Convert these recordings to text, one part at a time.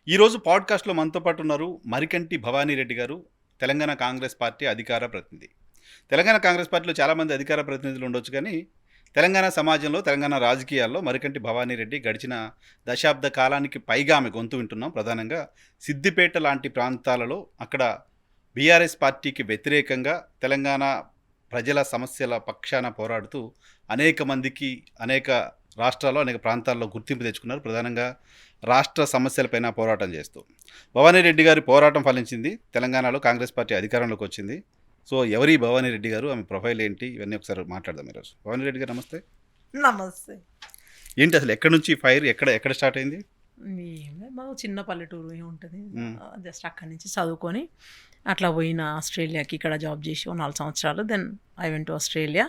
ఈరోజు పాడ్కాస్ట్లో మనతో పాటు ఉన్నారు మరికంటి భవానీ రెడ్డి గారు, తెలంగాణ కాంగ్రెస్ పార్టీ అధికార ప్రతినిధి. తెలంగాణ కాంగ్రెస్ పార్టీలో చాలామంది అధికార ప్రతినిధులు ఉండొచ్చు, కానీ తెలంగాణ సమాజంలో, తెలంగాణ రాజకీయాల్లో మరికంటి భవానీ రెడ్డి గడిచిన దశాబ్ద కాలానికి పైగా ఆమె గొంతు వింటున్నాం. ప్రధానంగా సిద్దిపేట లాంటి ప్రాంతాలలో అక్కడ బీఆర్ఎస్ పార్టీకి వ్యతిరేకంగా తెలంగాణ ప్రజల సమస్యల పక్షాన పోరాడుతూ అనేక మందికి అనేక రాష్ట్రాల్లో అనేక ప్రాంతాల్లో గుర్తింపు తెచ్చుకున్నారు. ప్రధానంగా రాష్ట్ర సమస్యలపైన పోరాటం చేస్తూ భవానీ రెడ్డి గారి పోరాటం ఫలించింది. తెలంగాణలో కాంగ్రెస్ పార్టీ అధికారంలోకి వచ్చింది. సో ఎవరి భవానీ రెడ్డి గారు, ఆమె ప్రొఫైల్ ఏంటి, ఇవన్నీ ఒకసారి మాట్లాడదాం ఈరోజు. భవానీ రెడ్డి గారు నమస్తే. నమస్తే. ఏంటి అసలు ఎక్కడి నుంచి ఫైర్, ఎక్కడ స్టార్ట్ అయింది? మాకు చిన్న పల్లెటూరు ఏముంటుంది, జస్ట్ అక్కడి నుంచి చదువుకొని అట్లా పోయిన ఆస్ట్రేలియాకి, ఇక్కడ జాబ్ చేసి 4 సంవత్సరాలు. Then I went to Australia.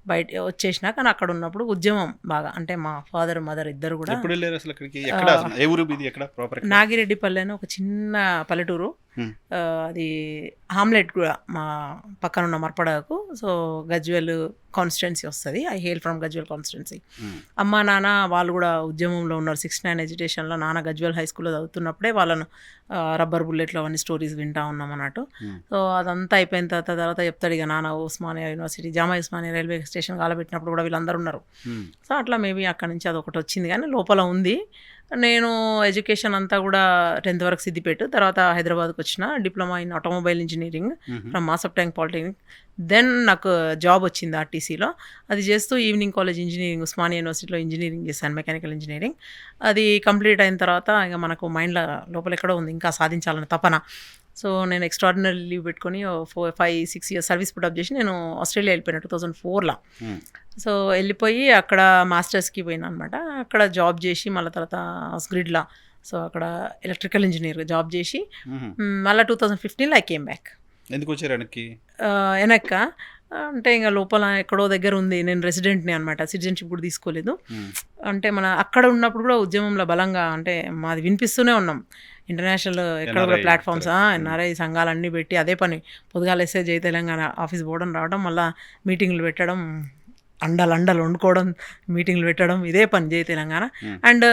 బయట వచ్చేసినా కానీ అక్కడ ఉన్నప్పుడు ఉద్యమం బాగా, అంటే మా ఫాదర్ మదర్ ఇద్దరు కూడా. ఎప్పుడు వెళ్ళారు అసలు అక్కడికి? ఎక్కడ అసలు ఏ ఊరు మీది? ఎక్కడ ప్రాపర్? నాగిరెడ్డిపల్లి అని ఒక చిన్న పల్లెటూరు. అది హామ్లెట్ కూడా మా పక్కన ఉన్న మర్పడకు. సో గజ్వెల్ కాన్స్టిట్యున్సీ వస్తుంది. I hail from Gajwel constituency. అమ్మ నాన్న వాళ్ళు కూడా ఉద్యమంలో ఉన్నారు. 69 ఎడ్యుకేషన్లో నాన్న గజ్వెల్ హై స్కూల్లో చదువుతున్నప్పుడే వాళ్ళను రబ్బర్ బుల్లెట్లు అవన్నీ స్టోరీస్ వింటా ఉన్నాం అన్నట్టు. సో అదంతా అయిపోయిన తర్వాత చెప్తాడు ఇక నాన్న ఉస్మానియా యూనివర్సిటీ, జామా ఉస్మానియా రైల్వే స్టేషన్ కాలబెట్టినప్పుడు కూడా వీళ్ళందరూ ఉన్నారు. సో అట్లా మేబీ అక్కడి నుంచి అదొకటి వచ్చింది, కానీ లోపల ఉంది. నేను ఎడ్యుకేషన్ అంతా కూడా 10th వరకు సిద్దిపేట, తర్వాత హైదరాబాద్కి వచ్చిన, diploma in automobile engineering from Masab Tank polytechnic. Then నాకు జాబ్ వచ్చింది ఆర్టీసీలో. అది చేస్తూ ఈవినింగ్ కాలేజ్ ఇంజనీరింగ్, ఉస్మానియా యూనివర్సిటీలో ఇంజనీరింగ్ చేశాను, మెకానికల్ ఇంజనీరింగ్. అది కంప్లీట్ అయిన తర్వాత ఇక మనకు మైండ్లో లోపల ఎక్కడో ఉంది ఇంకా సాధించాలని తపన. సో నేను ఎక్స్ట్రాడినరీ లీవ్ పెట్టుకొని 4-5-6 years సర్వీస్ పుటప్ చేసి నేను ఆస్ట్రేలియా వెళ్ళిపోయినా 2004లో. సో వెళ్ళిపోయి అక్కడ మాస్టర్స్కి పోయినా అనమాట. అక్కడ జాబ్ చేసి మళ్ళీ తర్వాత స్గ్రిడ్లా, సో అక్కడ ఎలక్ట్రికల్ ఇంజనీర్గా జాబ్ చేసి మళ్ళీ 2015లో ఐ కేమ్ బ్యాక్. ఎందుకు వచ్చారు వెనక్కి? వెనక్క అంటే ఇంకా లోపల ఎక్కడో దగ్గర ఉంది. నేను రెసిడెంట్ని అనమాట, సిటిజన్షిప్ కూడా తీసుకోలేదు. అంటే మన అక్కడ ఉన్నప్పుడు కూడా ఉద్యమంలో బలంగా, అంటే మాది వినిపిస్తూనే ఉన్నాం. ఇంటర్నేషనల్ ఎక్కడ కూడా ప్లాట్ఫామ్స్, ఎన్ఆర్ఐ సంఘాలన్నీ పెట్టి అదే పని. పొద్దుగాల ఎస్ఏ జై తెలంగాణ ఆఫీస్ పోవడం రావడం, మళ్ళీ మీటింగ్లు పెట్టడం, అండలు వండుకోవడం, మీటింగ్లు పెట్టడం, ఇదే పని జై తెలంగాణ. అండ్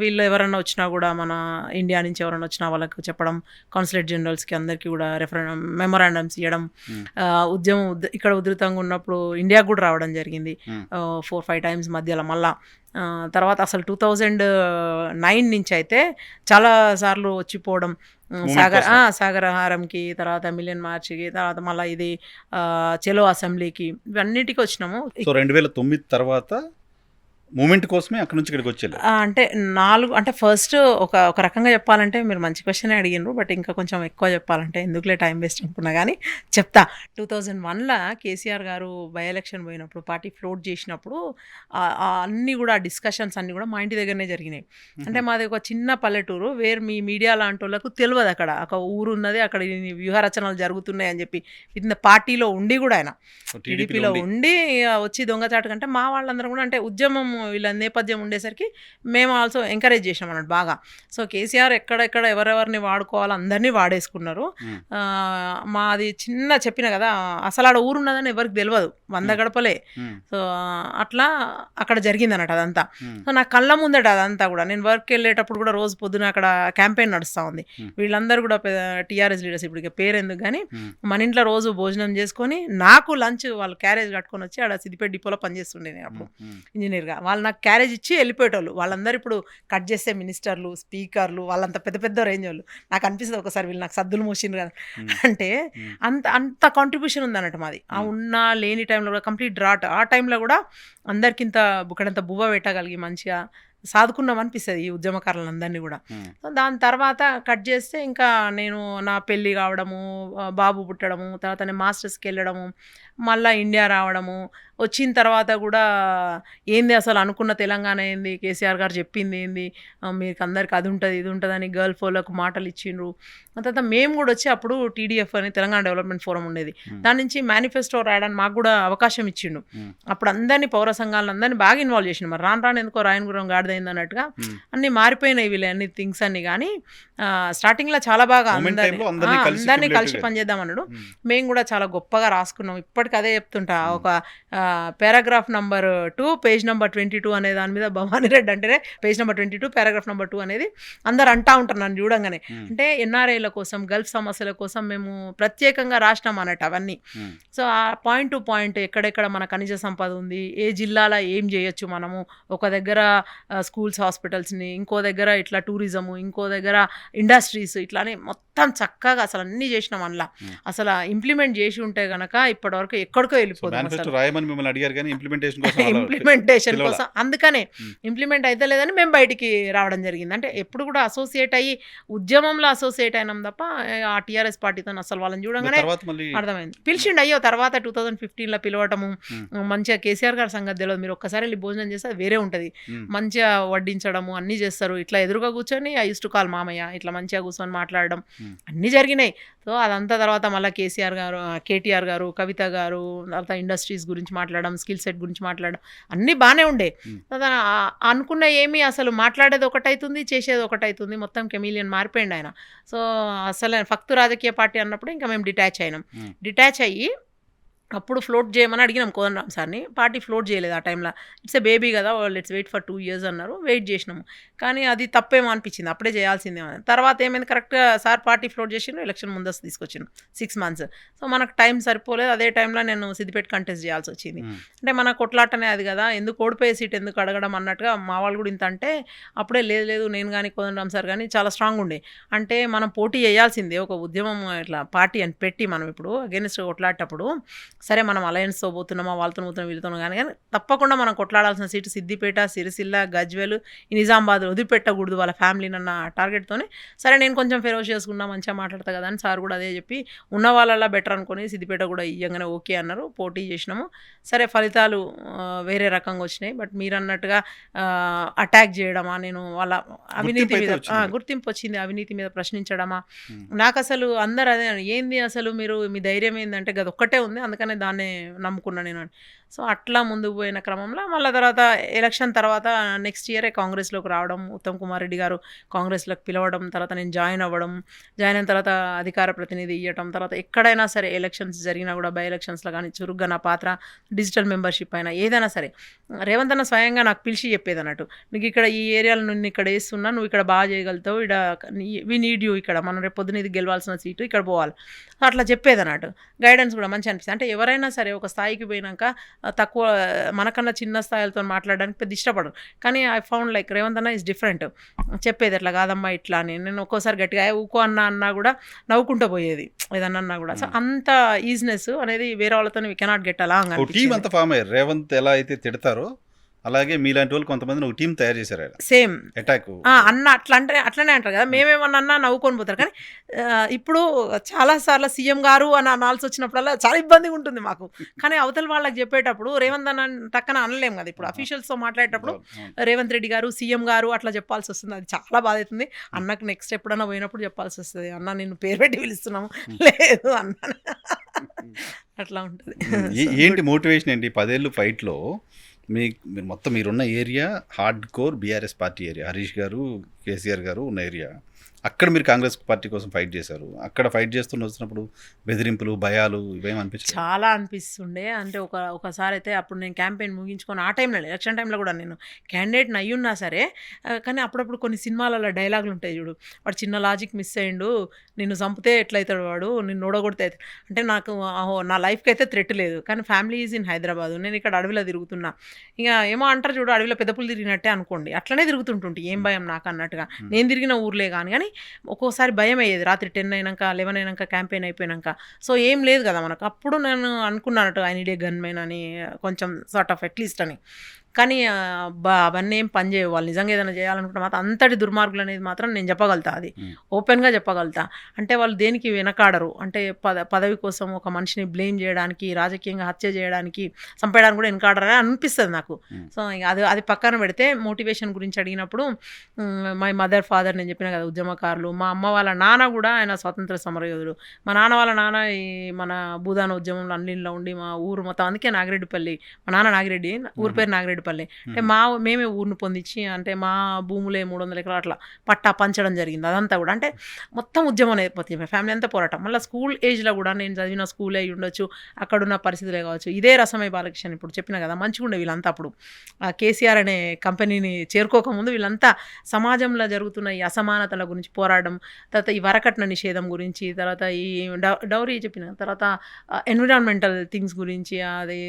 వీళ్ళు ఎవరన్నా వచ్చినా కూడా, మన ఇండియా నుంచి ఎవరన్నా వచ్చినా వాళ్ళకు చెప్పడం, కాన్సులేట్ జనరల్స్కి అందరికీ కూడా మెమొరాండమ్స్ ఇవ్వడం. ఉద్యమం ఇక్కడ ఉధృతంగా ఉన్నప్పుడు ఇండియాకు కూడా రావడం జరిగింది 4-5 times మధ్యలో. మళ్ళా తర్వాత అసలు 2009 నుంచి అయితే చాలా సార్లు వచ్చిపోవడం, సాగరహారంకి, తర్వాత మిలియన్ మార్చ్కి, తర్వాత మళ్ళీ ఇది చెలో అసెంబ్లీకి, ఇవన్నిటికీ వచ్చినాము. సో 2009 తర్వాత మూమెంట్ కోసమే అక్కడ నుంచి ఇక్కడికి వచ్చేది. అంటే 4, అంటే ఫస్ట్ ఒక రకంగా చెప్పాలంటే, మీరు మంచి క్వశ్చన్ అడిగినారు, బట్ ఇంకా కొంచెం ఎక్కువ చెప్పాలంటే ఎందుకులే టైం వేస్ట్ అనుకున్నా కానీ చెప్తా. 2001లో కేసీఆర్ గారు బై ఎలక్షన్ పోయినప్పుడు, పార్టీ ఫ్లోట్ చేసినప్పుడు అన్నీ కూడా డిస్కషన్స్ అన్నీ కూడా మా ఇంటి దగ్గరనే జరిగినాయి. అంటే మాది ఒక చిన్న పల్లెటూరు, మీ మీడియా లాంటి వాళ్ళకు తెలియదు అక్కడ ఒక ఊరు ఉన్నది, అక్కడ వ్యూహరచనలు జరుగుతున్నాయి అని చెప్పి. విత్ పార్టీలో ఉండి కూడా, ఆయన టీడీపీలో ఉండి వచ్చి దొంగచాటు కంటే మా వాళ్ళందరూ కూడా, అంటే ఉద్యమం వీళ్ళ నేపథ్యం ఉండేసరికి మేము ఆల్సో ఎంకరేజ్ చేసినాం అన్నట్టు బాగా. సో కేసీఆర్ ఎక్కడెక్కడ ఎవరెవరిని వాడుకోవాలో అందరినీ వాడేసుకున్నారు. మాది చిన్న, చెప్పిన కదా అసలు ఆడ ఊరు ఉన్నదని ఎవరికి తెలియదు, 100 గడపలే. సో అట్లా అక్కడ జరిగింది అన్నట్టు అదంతా. సో నా కళ్ళ ముందట అదంతా కూడా. నేను వర్క్ వెళ్ళేటప్పుడు కూడా రోజు పొద్దున అక్కడ క్యాంపెయిన్ నడుస్తూ ఉంది. వీళ్ళందరూ కూడా టీఆర్ఎస్ లీడర్స్, ఇప్పుడు పేరు ఎందుకు కానీ, మన ఇంట్లో రోజు భోజనం చేసుకొని నాకు లంచ్ వాళ్ళు క్యారేజ్ కట్టుకొని వచ్చి ఆడ సిద్దిపేట డిపోలో పనిచేస్తుండే నేను అప్పుడు ఇంజనీర్గా. వాళ్ళు నాకు క్యారేజ్ ఇచ్చి వెళ్ళిపోయేటోళ్ళు. వాళ్ళందరూ ఇప్పుడు కట్ చేస్తే మినిస్టర్లు, స్పీకర్లు, వాళ్ళంత పెద్ద పెద్ద రేంజ్ వాళ్ళు. నాకు అనిపిస్తుంది ఒకసారి వీళ్ళు నాకు సద్దులు మోసిండ్రు కదా అంటే, అంత కాంట్రిబ్యూషన్ ఉంది అన్నట్టు మాది. ఆ ఉన్న లేని టైంలో కూడా కంప్లీట్ డ్రాట్. ఆ టైంలో కూడా అందరికింత బుక్కడంత బువ్వ పెట్టగలిగి మంచిగా సాదుకున్నాం అనిపిస్తుంది ఈ ఉద్యమకారులందరినీ కూడా. సో దాని తర్వాత కట్ చేస్తే ఇంకా నేను నా పెళ్ళి కావడము, బాబు పుట్టడము, తర్వాత నేను మాస్టర్స్కి వెళ్ళడము, మళ్ళీ ఇండియా రావడము. వచ్చిన తర్వాత కూడా ఏంది అసలు అనుకున్న తెలంగాణ ఏంది, కేసీఆర్ గారు చెప్పింది ఏంది, మీకు అందరికి అది ఉంటుంది ఇది ఉంటుందని గర్ల్ ఫోర్లకు మాటలు ఇచ్చిండ్రు. తర్వాత మేము కూడా వచ్చి అప్పుడు టీడీఎఫ్ అని తెలంగాణ డెవలప్మెంట్ ఫోరం ఉండేది, దాని నుంచి మేనిఫెస్టో రాయడానికి మాకు కూడా అవకాశం ఇచ్చిండు. అప్పుడు అందరినీ, పౌర సంఘాలను అందరినీ బాగా ఇన్వాల్వ్ చేసిండు. మరి రాను ఎందుకో రాయనగురం గాడిదైంది అన్నట్టుగా అన్నీ మారిపోయినాయి వీళ్ళు అన్ని థింగ్స్ అన్ని. కానీ స్టార్టింగ్లో చాలా బాగా అందరినీ కలిసి పనిచేద్దాం అన్నాడు. మేము కూడా చాలా గొప్పగా రాసుకున్నాం. ఇప్పటికీ ఎప్పటికి అదే చెప్తుంటా. ఒక పారాగ్రాఫ్ నంబర్ 2 పేజ్ నంబర్ 22 అనే దాని మీద భవానీ రెడ్డి అంటేనే పేజ్ నంబర్ 22 పారాగ్రాఫ్ నంబర్ 2 అనేది అందరు అంటా ఉంటారు నన్ను చూడంగానే. అంటే ఎన్ఆర్ఐల కోసం, గల్ఫ్ సమస్యల కోసం మేము ప్రత్యేకంగా రాసినాం అన్నట్టు అవన్నీ. సో ఆ పాయింట్ టు పాయింట్ ఎక్కడెక్కడ మన ఖనిజ సంపద ఉంది, ఏ జిల్లాలో ఏం చేయొచ్చు మనము, ఒక దగ్గర స్కూల్స్ హాస్పిటల్స్ని, ఇంకో దగ్గర ఇట్లా టూరిజము, ఇంకో దగ్గర ఇండస్ట్రీస్, ఇట్లానే మొత్తం చక్కగా అసలు అన్నీ చేసినాం. అందులో అసలు ఇంప్లిమెంట్ చేసి ఉంటే గనక ఇప్పటివరకు ఎక్కడికో వెళ్ళిపోతుంది ఇంప్లిమెంటేషన్ కోసం. అందుకనే ఇంప్లిమెంట్ అయితే లేదని మేము బయటికి రావడం జరిగింది. అంటే ఎప్పుడు కూడా అసోసియేట్ అయ్యి ఉద్యమంలో అసోసియేట్ అయినాం తప్ప ఆ టీఆర్ఎస్ పార్టీతో అసలు వాళ్ళని చూడంగానే అర్థమైంది. పిలిచిండు అయ్యో తర్వాత 2015లో పిలవటము, మంచిగా కేసీఆర్ గారి సంగతి తెలియదు, మీరు ఒక్కసారి వెళ్ళి భోజనం చేస్తే అది వేరే ఉంటుంది, మంచిగా వడ్డించడము అన్నీ చేస్తారు, ఇట్లా ఎదురుగా కూర్చొని ఐ యూస్ టు కాల్ మామయ్య, ఇట్లా మంచిగా కూర్చొని మాట్లాడడం అన్నీ జరిగినాయి. సో అదంతా తర్వాత మళ్ళీ కేటీఆర్ గారు, కవిత గారు, తర్వాత ఇండస్ట్రీస్ గురించి మాట్లాడడం, స్కిల్ సెట్ గురించి మాట్లాడడం అన్నీ బాగానే ఉండే. అనుకున్న ఏమీ అసలు మాట్లాడేది ఒకటైతుంది, చేసేది ఒకటైతుంది, మొత్తం కెమిలియన్ మారిపోయింది ఆయన. సో అసలు ఫక్తు రాజకీయ పార్టీ అన్నప్పుడు ఇంకా మేము డిటాచ్ అయినాం. డిటాచ్ అయ్యి అప్పుడు ఫ్లోట్ చేయమని అడిగినాం కోదండరామ్ సార్ని. పార్టీ ఫ్లోట్ చేయలేదు ఆ టైంలో. ఇట్స్ ఏ బేబీ కదా, లెట్స్ వెయిట్ ఫర్ 2 years అన్నారు. వెయిట్ చేసినాము, కానీ అది తప్పేమో అనిపించింది, అప్పుడే చేయాల్సిందే. తర్వాత ఏమైంది, కరెక్ట్గా సార్ పార్టీ ఫ్లోట్ చేసిండు, ఎలక్షన్ ముందస్తు తీసుకొచ్చిండు 6 months. సో మనకు టైం సరిపోలేదు. అదే టైంలో నేను సిద్దిపేట కంటెస్ట్ చేయాల్సి వచ్చింది. అంటే మన కొట్లాటనే అది కదా, ఎందుకు ఓడిపోయే సీట్ ఎందుకు అడగడం అన్నట్టుగా మా వాళ్ళు కూడా ఇంత అంటే, అప్పుడే లేదు నేను కానీ కోదండరామ్ సార్ కానీ చాలా స్ట్రాంగ్ ఉండే. అంటే మనం పోటీ చేయాల్సిందే, ఒక ఉద్యమం ఇట్లా పార్టీ అని పెట్టి మనం ఇప్పుడు అగెన్స్ట్ కొట్లాడేటప్పుడు సరే మనం అలయన్స్తో పోతున్నామా, వాళ్ళతో పోతున్నాం, వీళ్ళతో కానీ తప్పకుండా మనం కొట్లాడాల్సిన సీటు సిద్దిపేట, సిరిసిల్ల, గజ్వేల్, నిజామాబాద్ వదిలిపెట్టకూడదు వాళ్ళ ఫ్యామిలీని అన్న టార్గెట్తోనే. సరే నేను కొంచెం ఫెరోషియస్గా చేసుకున్నా, మంచిగా మాట్లాడతా కదా అని సార్ కూడా అదే చెప్పి ఉన్న వాళ్ళలా బెటర్ అనుకుని సిద్దిపేట కూడా ఇయ్యంగానే ఓకే అన్నారు. పోటీ చేసినాము. సరే ఫలితాలు వేరే రకంగా వచ్చినాయి. బట్ మీరు అన్నట్టుగా అటాక్ చేయడమా, నేను వాళ్ళ అవినీతి మీద గుర్తింపు వచ్చింది, అవినీతి మీద ప్రశ్నించడమా, నాకు అసలు అందరు అదే ఏంది అసలు మీరు మీ ధైర్యం ఏంటంటే గది ఒక్కటే ఉంది, అందుకనే దాన్ని నమ్ముకున్నా నేను. సో అట్లా ముందుకు పోయిన క్రమంలో మళ్ళీ తర్వాత ఎలక్షన్ తర్వాత నెక్స్ట్ ఇయరే కాంగ్రెస్లోకి రావడం, ఉత్తమ్ కుమార్ రెడ్డి గారు కాంగ్రెస్లోకి పిలవడం, తర్వాత నేను జాయిన్ అవ్వడం, జాయిన్ అయిన తర్వాత అధికార ప్రతినిధి ఇవ్వడం, తర్వాత ఎక్కడైనా సరే ఎలక్షన్స్ జరిగినా కూడా బై ఎలక్షన్స్లో కానీ చురుగ్గా నా పాత్ర, డిజిటల్ మెంబర్షిప్ అయినా ఏదైనా సరే రేవంత్ అన్న స్వయంగా నాకు పిలిచి చెప్పేది అన్నట్టు, నీకు ఇక్కడ ఈ ఏరియాలో నేను ఇక్కడ వేస్తున్నా, నువ్వు ఇక్కడ బాగా చేయగలుగుతావు, ఇక్కడ వి నీడ్ యూ, ఇక్కడ మనం రేపు పొద్దున ఇది గెలవాల్సిన సీటు ఇక్కడ పోవాలి, అట్లా చెప్పేది అన్నట్టు. గైడెన్స్ కూడా మంచిగా అనిపిస్తుంది. అంటే ఎవరైనా సరే ఒక స్థాయికి పోయినాక తక్కువ మనకన్నా చిన్న స్థాయిలతో మాట్లాడడానికి పెద్ద ఇష్టపడరు. కానీ ఐ ఫౌండ్ లైక్ రేవంత్ అన్న ఈజ్ డిఫరెంట్. చెప్పేది అట్లా కాదమ్మా ఇట్లా అని. నేను ఒక్కోసారి గట్టిగా ఊకో అన్నా కూడా నవ్వుకుంటూ పోయేది ఏదన్నా అన్నా కూడా. సో అంత ఈజినెస్ అనేది వేరే వాళ్ళతో వి కెనాట్ గెట్ అలా. టీం అంతా ఫామ్ అయ్యారు. రేవంత్ ఎలా అయితే తిడతారో అలాగే మీలాంటి వాళ్ళు కొంతమంది ఒక టీం తయారు చేశారు. సేమ్ అటాక్ అన్న అట్లనే అంటారు కదా, మేమేమన్నా అన్నా నవ్వుకొని పోతారు. కానీ ఇప్పుడు చాలాసార్లు సీఎం గారు అని అనాల్సి వచ్చినప్పుడల్లా చాలా ఇబ్బందిగా ఉంటుంది మాకు. కానీ అవతల వాళ్ళకి చెప్పేటప్పుడు రేవంత్ అన్న టక్కన అనలేం కదా. ఇప్పుడు అఫీషియల్స్తో మాట్లాడేటప్పుడు రేవంత్ రెడ్డి గారు, సీఎం గారు అట్లా చెప్పాల్సి వస్తుంది. అది చాలా బాధ అవుతుంది. అన్నకు నెక్స్ట్ ఎప్పుడన్నా పోయినప్పుడు చెప్పాల్సి వస్తుంది, అన్న నేను పేరు పెట్టి పిలుస్తున్నాము, లేదు అన్న అట్లా ఉంటుంది. ఏంటి మోటివేషన్ ఏంటి 10 ఏళ్ళు ఫైట్లో? మీరు మొత్తం మీరున్న area hard core BRS party area, Harish గారు, కేసీఆర్ గారు ఉన్న ఏరియా. అక్కడ మీరు కాంగ్రెస్ పార్టీ కోసం ఫైట్ చేశారు. అక్కడ ఫైట్ చేస్తూ వచ్చినప్పుడు బెదిరింపులు, భయాలు ఇవేం అనిపించింది? చాలా అనిపిస్తుండే. అంటే ఒకసారి అయితే అప్పుడు నేను క్యాంపెయిన్ ముగించుకొని ఆ టైంలో ఎలక్షన్ టైంలో కూడా నేను క్యాండిడేట్ని అయ్యున్నా సరే, కానీ అప్పుడప్పుడు కొన్ని సినిమాలలో డైలాగులు ఉంటాయి చూడు, వాడు చిన్న లాజిక్ మిస్ అయ్యిండు, నిన్ను చంపితే ఎట్లయితాడు వాడు, నిన్ను ఓడగొడితే. అంటే నాకు నా లైఫ్కి అయితే థ్రెట్ లేదు, కానీ ఫ్యామిలీ ఈజ్ ఇన్ హైదరాబాద్, నేను ఇక్కడ అడవిలో తిరుగుతున్నా. ఇక ఏమో అంటారు చూడు, అడవిలో పెద్దపులు తిరిగినట్టే అనుకోండి, అట్లనే తిరుగుతుంటుంటే ఏం భయం నాకు అన్నట్టుగా. నేను తిరిగిన ఊర్లే కానీ ఒక్కోసారి భయం అయ్యేది. రాత్రి 10 అయినాక 11 అయినాక క్యాంపెయిన్ అయిపోయినాక. సో ఏం లేదు కదా మనకు. అప్పుడు నేను అనుకున్నానట్టు ఐ నీడ్ ఏ గన్మెన్ అని, కొంచెం సార్ట్ ఆఫ్ అట్లీస్ట్ అని. కానీ అవన్నీ ఏం పని చేయవు. వాళ్ళు నిజంగా ఏదైనా చేయాలనుకుంటే మాత్రం అంతటి దుర్మార్గులు అనేది మాత్రం నేను చెప్పగలుగుతా, అది ఓపెన్గా చెప్పగలుగుతా. అంటే వాళ్ళు దేనికి వెనకాడరు. అంటే పదవి కోసం ఒక మనిషిని బ్లేమ్ చేయడానికి, రాజకీయంగా హత్య చేయడానికి, చంపేయడానికి కూడా వెనకాడరని అనిపిస్తుంది నాకు. సో అది పక్కన పెడితే మోటివేషన్ గురించి అడిగినప్పుడు మై మదర్, ఫాదర్, నేను చెప్పిన కదా ఉద్యమకారులు. మా అమ్మ వాళ్ళ నాన్న కూడా ఆయన స్వాతంత్ర సమరయోధుడు. మా నాన్న వాళ్ళ నాన్న ఈ మన భూదాన ఉద్యమంలో అన్నింటిలో ఉండి మా ఊరు మొత్తం, అందుకే నాగిరెడ్డిపల్లి, మా నాన్న నాగిరెడ్డి, ఊరి పేరు నాగిరెడ్డి తాడేపల్లి. అంటే మేమే ఊరిని పొందించి అంటే మా భూములే 300 ఎకరాలు అట్లా పట్టా పంచడం జరిగింది. అదంతా కూడా అంటే మొత్తం ఉద్యమం నేపథ్యమే, ఫ్యామిలీ అంతా పోరాటం. మళ్ళీ స్కూల్ ఏజ్లో కూడా నేను చదివిన స్కూలే అయి ఉండొచ్చు, అక్కడున్న పరిస్థితులే కావచ్చు. ఇదే రసమై బాలకిషన్ ఇప్పుడు చెప్పిన కదా, మంచిగా ఉండే వీళ్ళంతా అప్పుడు కేసీఆర్ అనే కంపెనీని చేరుకోకముందు వీళ్ళంతా సమాజంలో జరుగుతున్న ఈ అసమానతల గురించి పోరాడడం, తర్వాత ఈ వరకట్న నిషేధం గురించి, తర్వాత ఈ డౌరీ చెప్పిన తర్వాత ఎన్విరాన్మెంటల్ థింగ్స్ గురించి, అది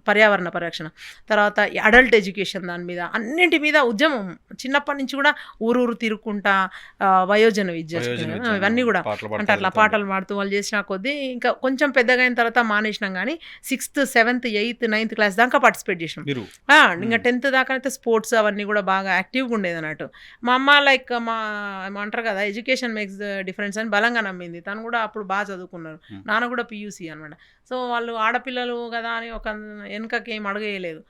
పర్యావరణ పరిరక్షణ, తర్వాత అడల్ట్ ఎడ్యుకేషన్, దాని మీద అన్నింటి మీద ఉద్యమం చిన్నప్పటి నుంచి కూడా ఊరూరు తిరుక్కుంటా వయోజన విద్య ఇవన్నీ కూడా అంటే అట్లా పాటలు పాడుతూ వాళ్ళు చేసిన కొద్దీ ఇంకా కొంచెం పెద్దగా అయిన తర్వాత మానేసినాం. కానీ 6th 7th 8th 9th class దాకా పార్టిసిపేట్ చేసినాం. ఇంకా 10th దాకా అయితే స్పోర్ట్స్ అవన్నీ కూడా బాగా యాక్టివ్గా ఉండేది అన్నట్టు. మా అమ్మ లైక్ ఏమంటారు కదా, ఎడ్యుకేషన్ మేక్స్ ద డిఫరెన్స్ అని బలంగా నమ్మింది. తను కూడా అప్పుడు బాగా చదువుకున్నారు. నాన్న కూడా PUC అనమాట. సో వాళ్ళు ఆడపిల్లలు కదా అని ఒక వెనుకకి ఏం అడగేయలేదు.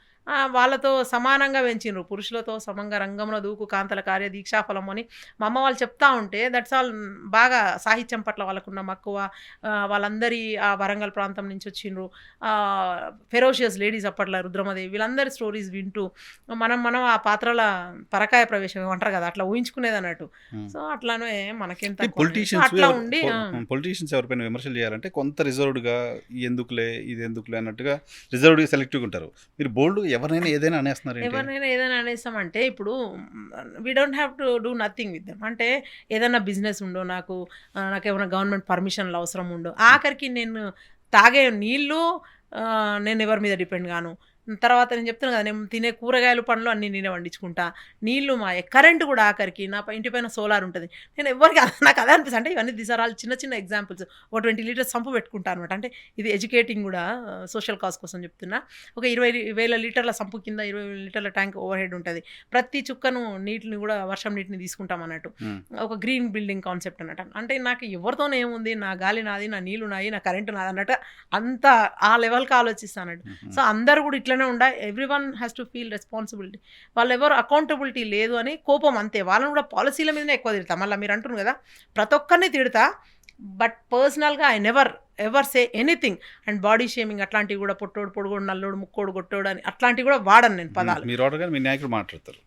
వాళ్ళతో సమానంగా పెంచిండ్రు, పురుషులతో సమంగా రంగంలో దూకు కాంతల కార్య దీక్షాఫలం అని మా అమ్మ వాళ్ళు చెప్తా ఉంటే దట్స్ ఆల్. బాగా సాహిత్యం పట్ల వాళ్ళకున్న మక్కువ, వాళ్ళందరి ఆ వరంగల్ ప్రాంతం నుంచి వచ్చిండ్రు ఫెరోషియస్ లేడీస్ అప్పట్లో, రుద్రమదేవి, వీళ్ళందరి స్టోరీస్ వింటూ మనం ఆ పాత్రల పరకాయ ప్రవేశం ఏమంటారు కదా అట్లా ఊహించుకునేది అన్నట్టు. సో అట్లానే మనకెంత అట్లా ఉండి పొలిటీషియన్స్ ఎవరిపైన విమర్శలు చేయాలంటే కొంత రిజర్వ్డ్గా ఎందుకులే ఇది ఎందుకులే అన్నట్టుగా రిజర్వ్డ్గా సెలెక్టివ్గా ఉంటారు. మీరు బోల్డ్ ఎవరైనా ఏదైనా అనేస్తున్నారు, ఎవరినైనా ఏదైనా అనేస్తామంటే ఇప్పుడు we don't have to do nothing with them. అంటే ఏదైనా బిజినెస్ ఉండో, నాకేమైనా గవర్నమెంట్ పర్మిషన్లు అవసరం ఉండో, ఆఖరికి నేను తాగే నీళ్ళు నేను ఎవరి మీద డిపెండ్ గాను. తర్వాత నేను చెప్తున్నాను కదా, నేను తినే కూరగాయలు పండ్లు అన్నీ నేనే వండించుకుంటా. నీళ్ళు మాయే, కరెంటు కూడా ఆఖరికి నా ఇంటి పైన సోలార్ ఉంటుంది. నేను ఎవరికి నాకు అదే అనిపిస్తుంది. అంటే ఇవన్నీ దిశరాలు చిన్న చిన్న ఎగ్జాంపుల్స్. ఒక 20 లీటర్స్ సంపు పెట్టుకుంటా అనమాట. అంటే ఇది ఎడ్యుకేటింగ్ కూడా, సోషల్ కాజ్ కోసం చెప్తున్నా. ఒక 20,000 లీటర్ల సంపు కింద 20,000 లీటర్ల ట్యాంక్ ఓవర్ హెడ్ ఉంటుంది. ప్రతి చుక్కను నీటిని కూడా వర్షం నీటిని తీసుకుంటాం అన్నట్టు. ఒక గ్రీన్ బిల్డింగ్ కాన్సెప్ట్ అన్నట్టు. అంటే నాకు ఎవరితోనే ఏముంది, నా గాలి నాది, నా నీళ్ళు నాయి, నా కరెంటు నాది అన్నట్టు అంత ఆ లెవెల్కి ఆలోచిస్తాను అన్నట్టు. సో అందరూ కూడా ఇట్లనే ఉండాలి. Everyone has to feel responsibility. వాళ్ళు ఎవరు అకౌంటబిలిటీ లేదు అని కోపం అంతే. వాళ్ళని కూడా పాలసీల మీదనే ఎక్కువ తిడతా. మళ్ళీ మీరు అంటున్నారు కదా, ప్రతి ఒక్కరిని తిడతా, బట్ పర్సనల్గా I never ever say anything. And body shaming అట్లాంటివి కూడా, పొట్టోడు పొడుగోడు నల్లోడు ముక్కోడు కొట్టోడు అని అట్లాంటివి కూడా వాడను నేను పదాలు. మీ నాయకుడు మాట్లాడతారు,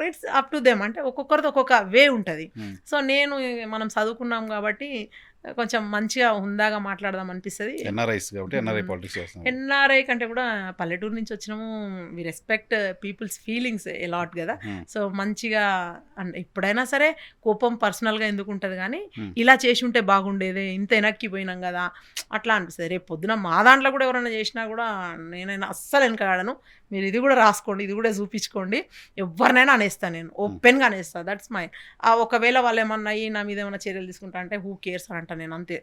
ఇట్స్ అప్ టు దెమ్. అంటే ఒక్కొక్కరితో ఒక్కొక్క వే ఉంటుంది. సో మనం చదువుకున్నాం కాబట్టి కొంచెం మంచిగా హుందాగా మాట్లాడదాం అనిపిస్తుంది. ఎన్ఆర్ఐ కంటే కూడా పల్లెటూరు నుంచి వచ్చినాము. We respect people's feelings a lot కదా. సో మంచిగా ఎప్పుడైనా సరే కోపం పర్సనల్గా ఎందుకు ఉంటుంది, కానీ ఇలా చేసి ఉంటే బాగుండేది, ఇంత వెనక్కిపోయినాం కదా అట్లా అనిపిస్తుంది. రేపు పొద్దున మా దాంట్లో కూడా ఎవరైనా చేసినా కూడా నేనైనా అస్సలు వెనకాడను. మీరు ఇది కూడా రాసుకోండి, ఇది కూడా చూపించుకోండి, ఎవరినైనా అనేస్తాను, నేను ఓపెన్గా అనేస్తాను. That's my. ఒకవేళ వాళ్ళు ఏమన్నా నా మీద ఏమైనా చర్యలు తీసుకుంటా అంటే హూ కేర్స్ అని అంటాను నేను, అంతే.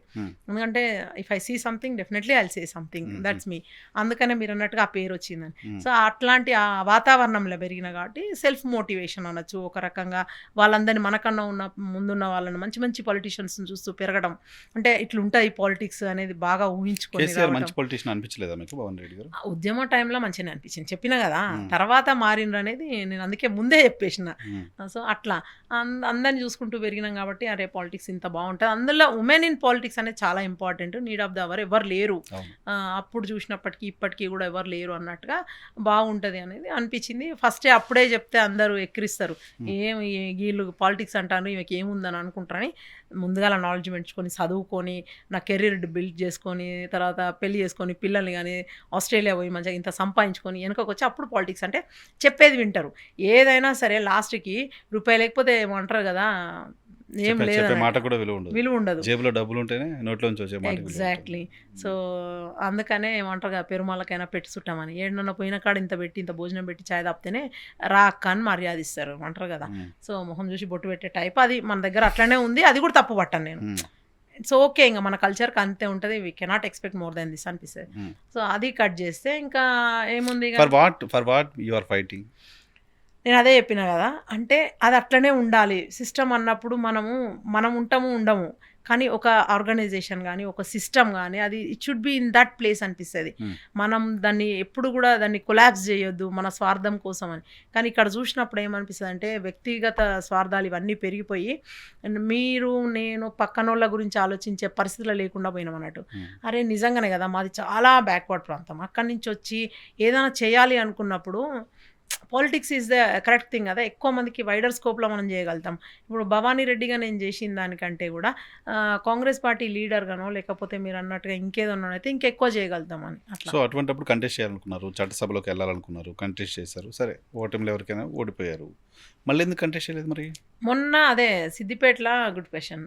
ఎందుకంటే if I see something definitely I say something. That's me. అందుకనే మీరు అన్నట్టుగా ఆ పేరు వచ్చిందని. సో అట్లాంటి ఆ వాతావరణంలో పెరిగిన కాబట్టి సెల్ఫ్ మోటివేషన్ అనొచ్చు ఒక రకంగా. వాళ్ళందరినీ మనకన్నా ముందున్న వాళ్ళని మంచి మంచి పొలిటీషియన్స్ చూస్తూ పెరగడం, అంటే ఇట్లుంటాయి పాలిటిక్స్ అనేది బాగా ఊహించుకొని. ఉద్యమ టైంలో మంచిగా అనిపించింది, చెప్పిన కదా. తర్వాత మారిండ్రు అనేది నేను అందుకే ముందే చెప్పేసిన. సో అట్లా అందరిని చూసుకుంటూ పెరిగినాం కాబట్టి అరే పాలిటిక్స్ ఇంత బాగుంటుంది. అందులో ఉమెన్ ఇన్ పాలిటిక్స్ అనేది చాలా important. Need of the hour ఎవరు లేరు, అప్పుడు చూసినప్పటికీ ఇప్పటికీ కూడా ఎవరు లేరు అన్నట్టుగా బాగుంటుంది అనేది అనిపించింది. ఫస్టే అప్పుడే చెప్తే అందరూ ఎక్కిరిస్తారు, వీళ్ళు పాలిటిక్స్ అంటారు ఈమెకి ఏముందని అనుకుంటారని. ముందుగా నాలెడ్జ్ పెంచుకొని చదువుకొని నా కెరీర్ బిల్డ్ చేసుకొని తర్వాత పెళ్లి చేసుకొని పిల్లల్ని కానీ ఆస్ట్రేలియా పోయి మంచిగా ఇంత సంపాదించుకొని వెనకకు వచ్చి అప్పుడు పాలిటిక్స్ అంటే చెప్పేది వింటారు. ఏదైనా సరే లాస్ట్కి రూపాయి లేకపోతే ఏమంటారు కదా, ఏం లేదు, మాట కూడా విలువ ఉండదు, జేబులో డబ్బులు ఉంటేనే నోట్లోంచి వచ్చే మాట. ఎగ్జాక్ట్లీ. సో అందుకనే ఏమంటారు కదా, పెరుమాళ్ళకైనా పెట్టి చుట్టామని. ఏడన్నా పోయిన కాడ ఇంత పెట్టి ఇంత భోజనం పెట్టి ఛాయ్ తాపితేనే రా అక్క అని మర్యాద ఇస్తారు అంటారు కదా. సో మొహం చూసి బొట్టు పెట్టే టైప్ అది మన దగ్గర అట్లనే ఉంది. అది కూడా తప్పు పట్టాను నేను. ఇట్స్ ఓకే, ఇంకా మన కల్చర్కి అంతే ఉంటుంది. We cannot expect more than this అనిపిస్తుంది. సో అది కట్ చేస్తే ఇంకా ఏముంది, for what you are fighting. నేను అదే చెప్పిన కదా, అంటే అది అట్లనే ఉండాలి. సిస్టమ్ అన్నప్పుడు మనం ఉంటాము ఉండము, కానీ ఒక ఆర్గనైజేషన్ గానీ, ఒక సిస్టమ్ గానీ అది it should be in that place అనిపిస్తది. మనం దాన్ని ఎప్పుడు గూడా దాన్ని కొలాప్స్ జేయొద్దు మన స్వార్థం కోసం అని. కానీ ఇక్కడ చూసినప్పుడు ఏమనిపిస్తదంటే వ్యక్తిగత స్వార్థాలు ఇవన్నీ పెరిగిపోయి మీరు, నేను పక్కనోళ్ళ గురించి ఆలోచించే పరిస్థితిలో లేకుండా పోయినామన్నట్టు. అరే! నిజంగానే గదా! మాది చాలా బ్యాక్వర్డ్ ప్రాంతం. అక్కడి నుంచొచ్చి ఏదైనా చేయాలి అనుకున్నప్పుడు politics is the correct thing కదా. ఎక్కువ మందికి వైడర్ స్కోప్లో మనం చేయగలుగుతాం. ఇప్పుడు భవానీ రెడ్డిగా నేను చేసిన దానికంటే కూడా కాంగ్రెస్ పార్టీ లీడర్గానో లేకపోతే మీరు అన్నట్టుగా ఇంకేదన్నా అయితే ఇంకెక్కువ చేయగలుగుతాం అని అట్లా. సో అటువంటిప్పుడు కంటెస్ట్ చేయాలనుకున్నారు, చట్టసభలోకి వెళ్ళాలనుకున్నారు, కంటెస్ట్ చేశారు, సరే ఓటమిలో ఎవరికైనా ఓడిపోయారు, మళ్ళీ ఎందుకు కంటెస్ట్ చేయలేదు మరి? మొన్న అదే సిద్దిపేటలో గుడ్ క్వశ్చన్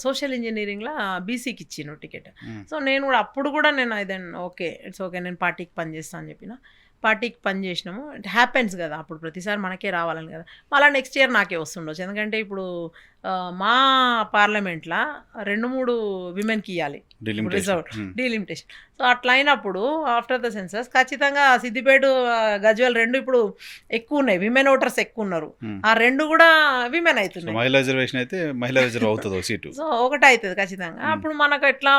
సోషల్ ఇంజనీరింగ్లో బీసీకి ఇచ్చిన టికెట్. సో నేను కూడా అప్పుడు కూడా నేను అదే ఓకే ఇట్స్ ఓకే నేను పార్టీకి పనిచేస్తాను అని చెప్పిన. పార్టీకి పని చేసినాము. ఇట్ హ్యాపెన్స్ కదా, అప్పుడు ప్రతిసారి మనకే రావాలని కదా. మళ్ళీ నెక్స్ట్ ఇయర్ నాకే వస్తుండొచ్చు. ఎందుకంటే ఇప్పుడు మా పార్లమెంట్లో 2-3 విమెన్కి ఇవ్వాలి రిజర్వ్ డీలిమిటేషన్. సో అట్లా అయినప్పుడు ఆఫ్టర్ ద సెన్సస్ ఖచ్చితంగా సిద్దిపేట గజ్వేల్ 2 ఇప్పుడు ఎక్కువ ఉన్నాయి, విమెన్ ఓటర్స్ ఎక్కువ ఉన్నారు. ఆ 2 కూడా విమెన్ అవుతున్నాయి. మహిళా రిజర్వేషన్ అయితే మహిళా రిజర్వ్ అవుతుంది సీటు. సో ఒకటి అవుతుంది ఖచ్చితంగా. అప్పుడు మనకు ఎట్లా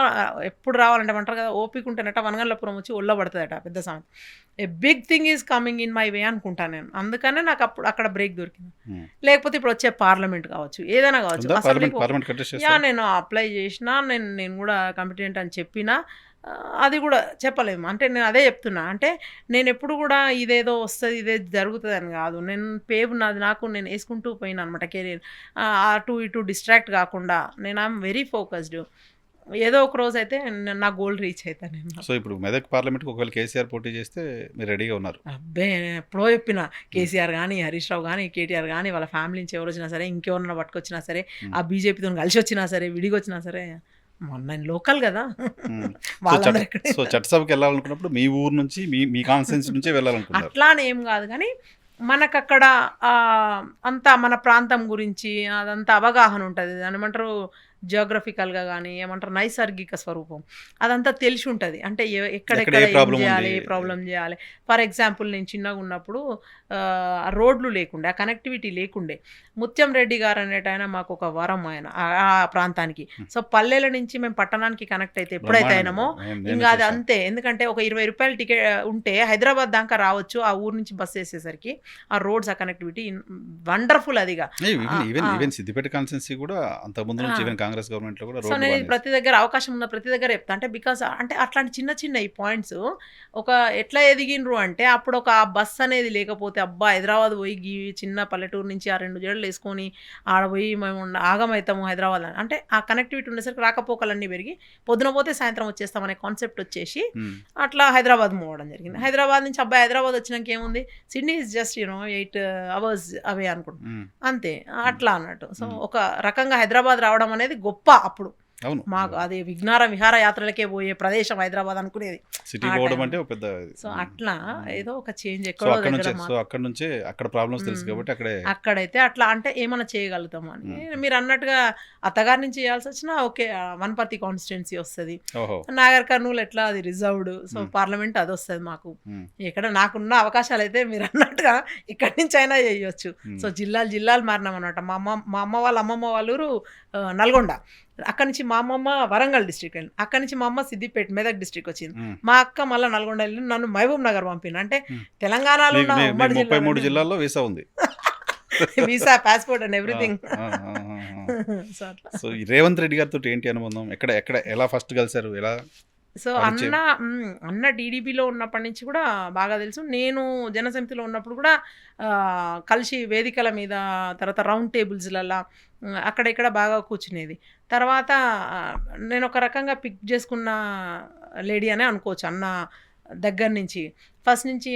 ఎప్పుడు రావాలంటే అంటారు కదా, ఓపిక ఉంటేనట వనగండ్లపురం వచ్చి ఒళ్ళో పడుతుందట పెద్ద సమయం. A big thing is coming in my way అనుకుంటాను నేను. అందుకనే నాకు అప్పుడు అక్కడ బ్రేక్ దొరికింది. లేకపోతే ఇప్పుడు వచ్చే పార్లమెంట్ కావచ్చు, ఏదైనా కావచ్చు, యా నేను అప్లై చేసినా, నేను కూడా కాంపిటెంట్ అని చెప్పినా అది కూడా చెప్పలేము. అంటే నేను అదే చెప్తున్నా, అంటే నేను ఎప్పుడు కూడా ఇదేదో వస్తుంది ఇదే జరుగుతుంది అని కాదు. నేను పేవ్ నాది నేను వేసుకుంటూ పోయినా అనమాట కెరీర్. అటు ఇటు డిస్ట్రాక్ట్ కాకుండా నేను ఐఎమ్ వెరీ ఫోకస్డ్. ఏదో ఒక రోజు అయితే నా గోల్ రీచ్ అవుతాను నేను. సో ఇప్పుడు మెదక్ పార్లమెంట్కి ఒకవేళ కేసీఆర్ పోటీ చేస్తే మీరు రెడీగా ఉన్నారు? అబ్బే ఎప్పుడో చెప్పిన, కేసీఆర్ కానీ, హరీష్ రావు కానీ, కేటీఆర్ కానీ, వాళ్ళ ఫ్యామిలీ నుంచి ఎవరు వచ్చినా సరే, ఇంకెవరన్నా పట్టుకొచ్చినా సరే, ఆ బీజేపీతో కలిసి వచ్చినా సరే, విడిగి వచ్చినా సరే, మొన్న లోకల్ కదా వాళ్ళందరూ. సో చట్టసభకి వెళ్ళాలనుకున్నప్పుడు మీ ఊరు నుంచి మీ కాన్స్టిట్యున్సీ నుంచే వెళ్ళాలనుకున్నారు? అట్లానే ఏం కాదు, కానీ మనకు అక్కడ అంతా మన ప్రాంతం గురించి అదంతా అవగాహన ఉంటుంది. దాని ఏమంటారు జియోగ్రఫికల్గా కానీ ఏమంటారు నైసర్గిక స్వరూపం అదంతా తెలిసి ఉంటుంది. అంటే ఎక్కడెక్కడ ఏం చేయాలి, ఏ ప్రాబ్లం చేయాలి. ఫర్ ఎగ్జాంపుల్ నేను చిన్నగా ఉన్నప్పుడు రోడ్లు లేకుండే, ఆ కనెక్టివిటీ లేకుండే. ముత్యం రెడ్డి గారు అనేటైనా మాకు ఒక వరం ఆయన ఆ ప్రాంతానికి. సో పల్లెల నుంచి మేము పట్టణానికి కనెక్ట్ అయితే ఎప్పుడైతే అయినామో ఇంకా అది అంతే. ఎందుకంటే ఒక 20 రూపాయల టికెట్ ఉంటే హైదరాబాద్ దాకా రావచ్చు ఆ ఊరు నుంచి బస్ వేసేసరికి. ఆ రోడ్స్, ఆ కనెక్టివిటీ వండర్ఫుల్. అదిగా ఈవెన్ సిద్దిపేట కాన్స్టిట్యున్సీ కూడా అంతకుముందు నుంచి ఈవెన్ కాంగ్రెస్ గవర్నమెంట్ లో కూడా సో నేను ప్రతి దగ్గర అవకాశం ఉన్న ప్రతి దగ్గర చెప్తా. అంటే బికాస్ అంటే అట్లాంటి చిన్న చిన్న ఈ పాయింట్స్ ఒక ఎట్లా ఎదిగినరు అంటే అప్పుడు ఒక బస్ అనేది లేకపోతే అబ్బా హైదరాబాద్ పోయి చిన్న పల్లెటూరు నుంచి ఆ 2 జడలు వేసుకొని ఆడ పోయి మేము ఆగమవుతాము హైదరాబాద్ అని. అంటే ఆ కనెక్టివిటీ ఉండేసరికి రాకపోకలన్నీ పెరిగి పొద్దున పోతే సాయంత్రం వచ్చేస్తాం అనే కాన్సెప్ట్ వచ్చేసి అట్లా హైదరాబాద్ మూవ్ అవ్వడం జరిగింది. హైదరాబాద్ నుంచి అబ్బాయి హైదరాబాద్ వచ్చినాక ఏముంది, సిడ్నీ ఇస్ జస్ట్ 8 hours అవే అనుకుంటున్నాం అంతే అట్లా అన్నట్టు. సో ఒక రకంగా హైదరాబాద్ రావడం అనేది గొప్ప. అప్పుడు మాకు అది విహార యాత్రలకే పోయే ప్రదేశం హైదరాబాద్ అనుకునేది. సో అట్లా ఏదో ఒక చేంజ్ అక్కడైతే అట్లా అంటే ఏమైనా చేయగలుగుతాము అని. మీరు అన్నట్టుగా అత్తగారి నుంచి చేయాల్సి వచ్చినా ఓకే వనపర్తి కాన్స్టిట్యున్సీ వస్తుంది, నాగర్ కర్నూలు ఎట్లా అది రిజర్వ్డ్. సో పార్లమెంట్ అది వస్తుంది మాకు. ఇక్కడ నాకున్న అవకాశాలు అయితే మీరు అన్నట్టుగా ఇక్కడి నుంచి అయినా చేయొచ్చు. సో జిల్లాలు మారినాం అనమాట. మా అమ్మ వాళ్ళ అమ్మమ్మ వాళ్ళ ఊరు నల్గొండ, అక్కడి నుంచి మా అమ్మమ్మ వరంగల్ డిస్ట్రిక్ట్ వెళ్ళింది, అక్కడి నుంచి మా అమ్మ సిద్దిపేట మెదక్ డిస్ట్రిక్ట్ వచ్చింది, మా అక్క మళ్ళీ నల్గొండ వెళ్ళి నన్ను మహబూబ్ నగర్ పంపిన. అంటే తెలంగాణలో ఉన్న 33 జిల్లాల్లో వీసా ఉంది, visa, passport and everything. So Revanth Reddy గారితో ఏంటి అనుబంధం? ఎక్కడ ఎలా ఫస్ట్ కలిసారు, ఎలా? సో అన్న టీడీపీలో ఉన్నప్పటి నుంచి కూడా బాగా తెలుసు. నేను జనసమితిలో ఉన్నప్పుడు కూడా కలిసి వేదికల మీద, తర్వాత రౌండ్ టేబుల్స్లలో అక్కడ ఇక్కడ బాగా కూర్చునేది. తర్వాత నేను ఒక రకంగా పిక్ చేసుకున్న లేడీ అనే అనుకోవచ్చు. అన్న దగ్గర నుంచి ఫస్ట్ నుంచి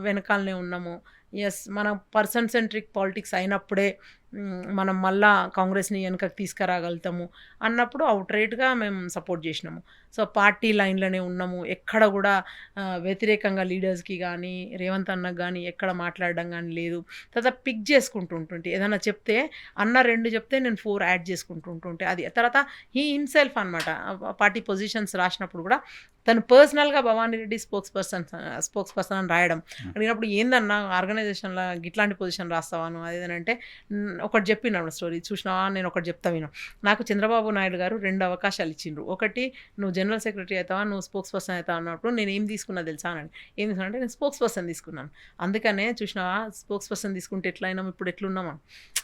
వెనకాలనే ఉన్నాము. ఎస్, మన పర్సన్ సెంట్రిక్ పాలిటిక్స్ అయినప్పుడే మనం మళ్ళా కాంగ్రెస్ని వెనకకి తీసుకురాగలుగుతాము అన్నప్పుడు అవుట్ రైట్గా మేము సపోర్ట్ చేసినాము. సో పార్టీ లైన్లోనే ఉన్నాము. ఎక్కడ కూడా వ్యతిరేకంగా లీడర్స్కి కానీ రేవంత్ అన్నకు కానీ ఎక్కడ మాట్లాడడం కానీ లేదు. తర్వాత పిక్ చేసుకుంటుంటుంటే ఏదైనా చెప్తే అన్న 2 చెప్తే నేను 4 యాడ్ చేసుకుంటుంటుంటే అది. తర్వాత హీ హిమ్సెల్ఫ్ అనమాట పార్టీ పొజిషన్స్ రాసినప్పుడు కూడా తను పర్సనల్గా భవానీ రెడ్డి స్పోక్స్ పర్సన్ అని రాయడం. అడిగినప్పుడు ఏందన్నా ఆర్గనైజేషన్లో ఇట్లాంటి పొజిషన్ రాస్తావాను అది అంటే ఒకటి చెప్పినాడు స్టోరీ చూసినావా, నేను ఒకటి చెప్తా విను. నాకు చంద్రబాబు నాయుడు గారు 2 అవకాశాలు ఇచ్చిండ్రు. ఒకటి నువ్వు జనరల్ సెక్రటరీ అవుతావా, నువ్వు స్పోక్స్ పర్సన్ అవుతావు అన్నప్పుడు నేను ఏం తీసుకున్నా తెలుసా అని. ఏం తీసుకున్నా అంటే నేను స్పోక్స్ పర్సన్ తీసుకున్నాను. అందుకనే చూసినావా స్పోక్స్ పర్సన్ తీసుకుంటే ఎట్లా అయినాం, ఇప్పుడు ఎట్లున్నామా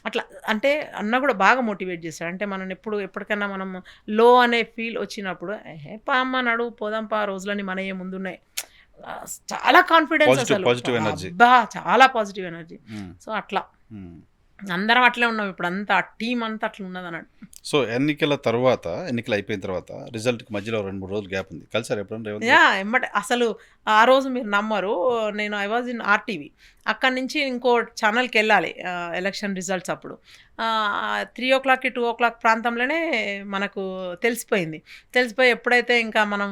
అట్లా. అంటే అన్న కూడా బాగా మోటివేట్ చేశాడు. అంటే మనం ఎప్పటికైనా మనం లో అనే ఫీల్ వచ్చినప్పుడు పా అమ్మ నడు పోదాం పా రోజులని మన ఏ ముందున్నాయి, చాలా కాన్ఫిడెన్స్ అసలు పాజిటివ్ ఎనర్జీ. అబ్బా చాలా పాజిటివ్ ఎనర్జీ. సో అట్లా అందరం అట్లే ఉన్నాం ఇప్పుడు, అంతా టీం అంతా అట్లా ఉన్నది అన్నట్టు. సో ఎన్నికలు అయిపోయిన తర్వాత రిజల్ట్కి మధ్యలో 2-3 రోజులు గ్యాప్ ఉంది. కలిసారు ఎప్పుడన్నా రేవంత్? యా ఎమ్మటే అసలు ఆ రోజు మీరు నమ్మరు, నేను ఐ వాజ్ ఇన్ ఆర్టీవీ. అక్కడి నుంచి ఇంకో ఛానల్కి వెళ్ళాలి ఎలక్షన్ రిజల్ట్స్ అప్పుడు. 3:00కి 2:00 ప్రాంతంలోనే మనకు తెలిసిపోయి ఎప్పుడైతే ఇంకా మనం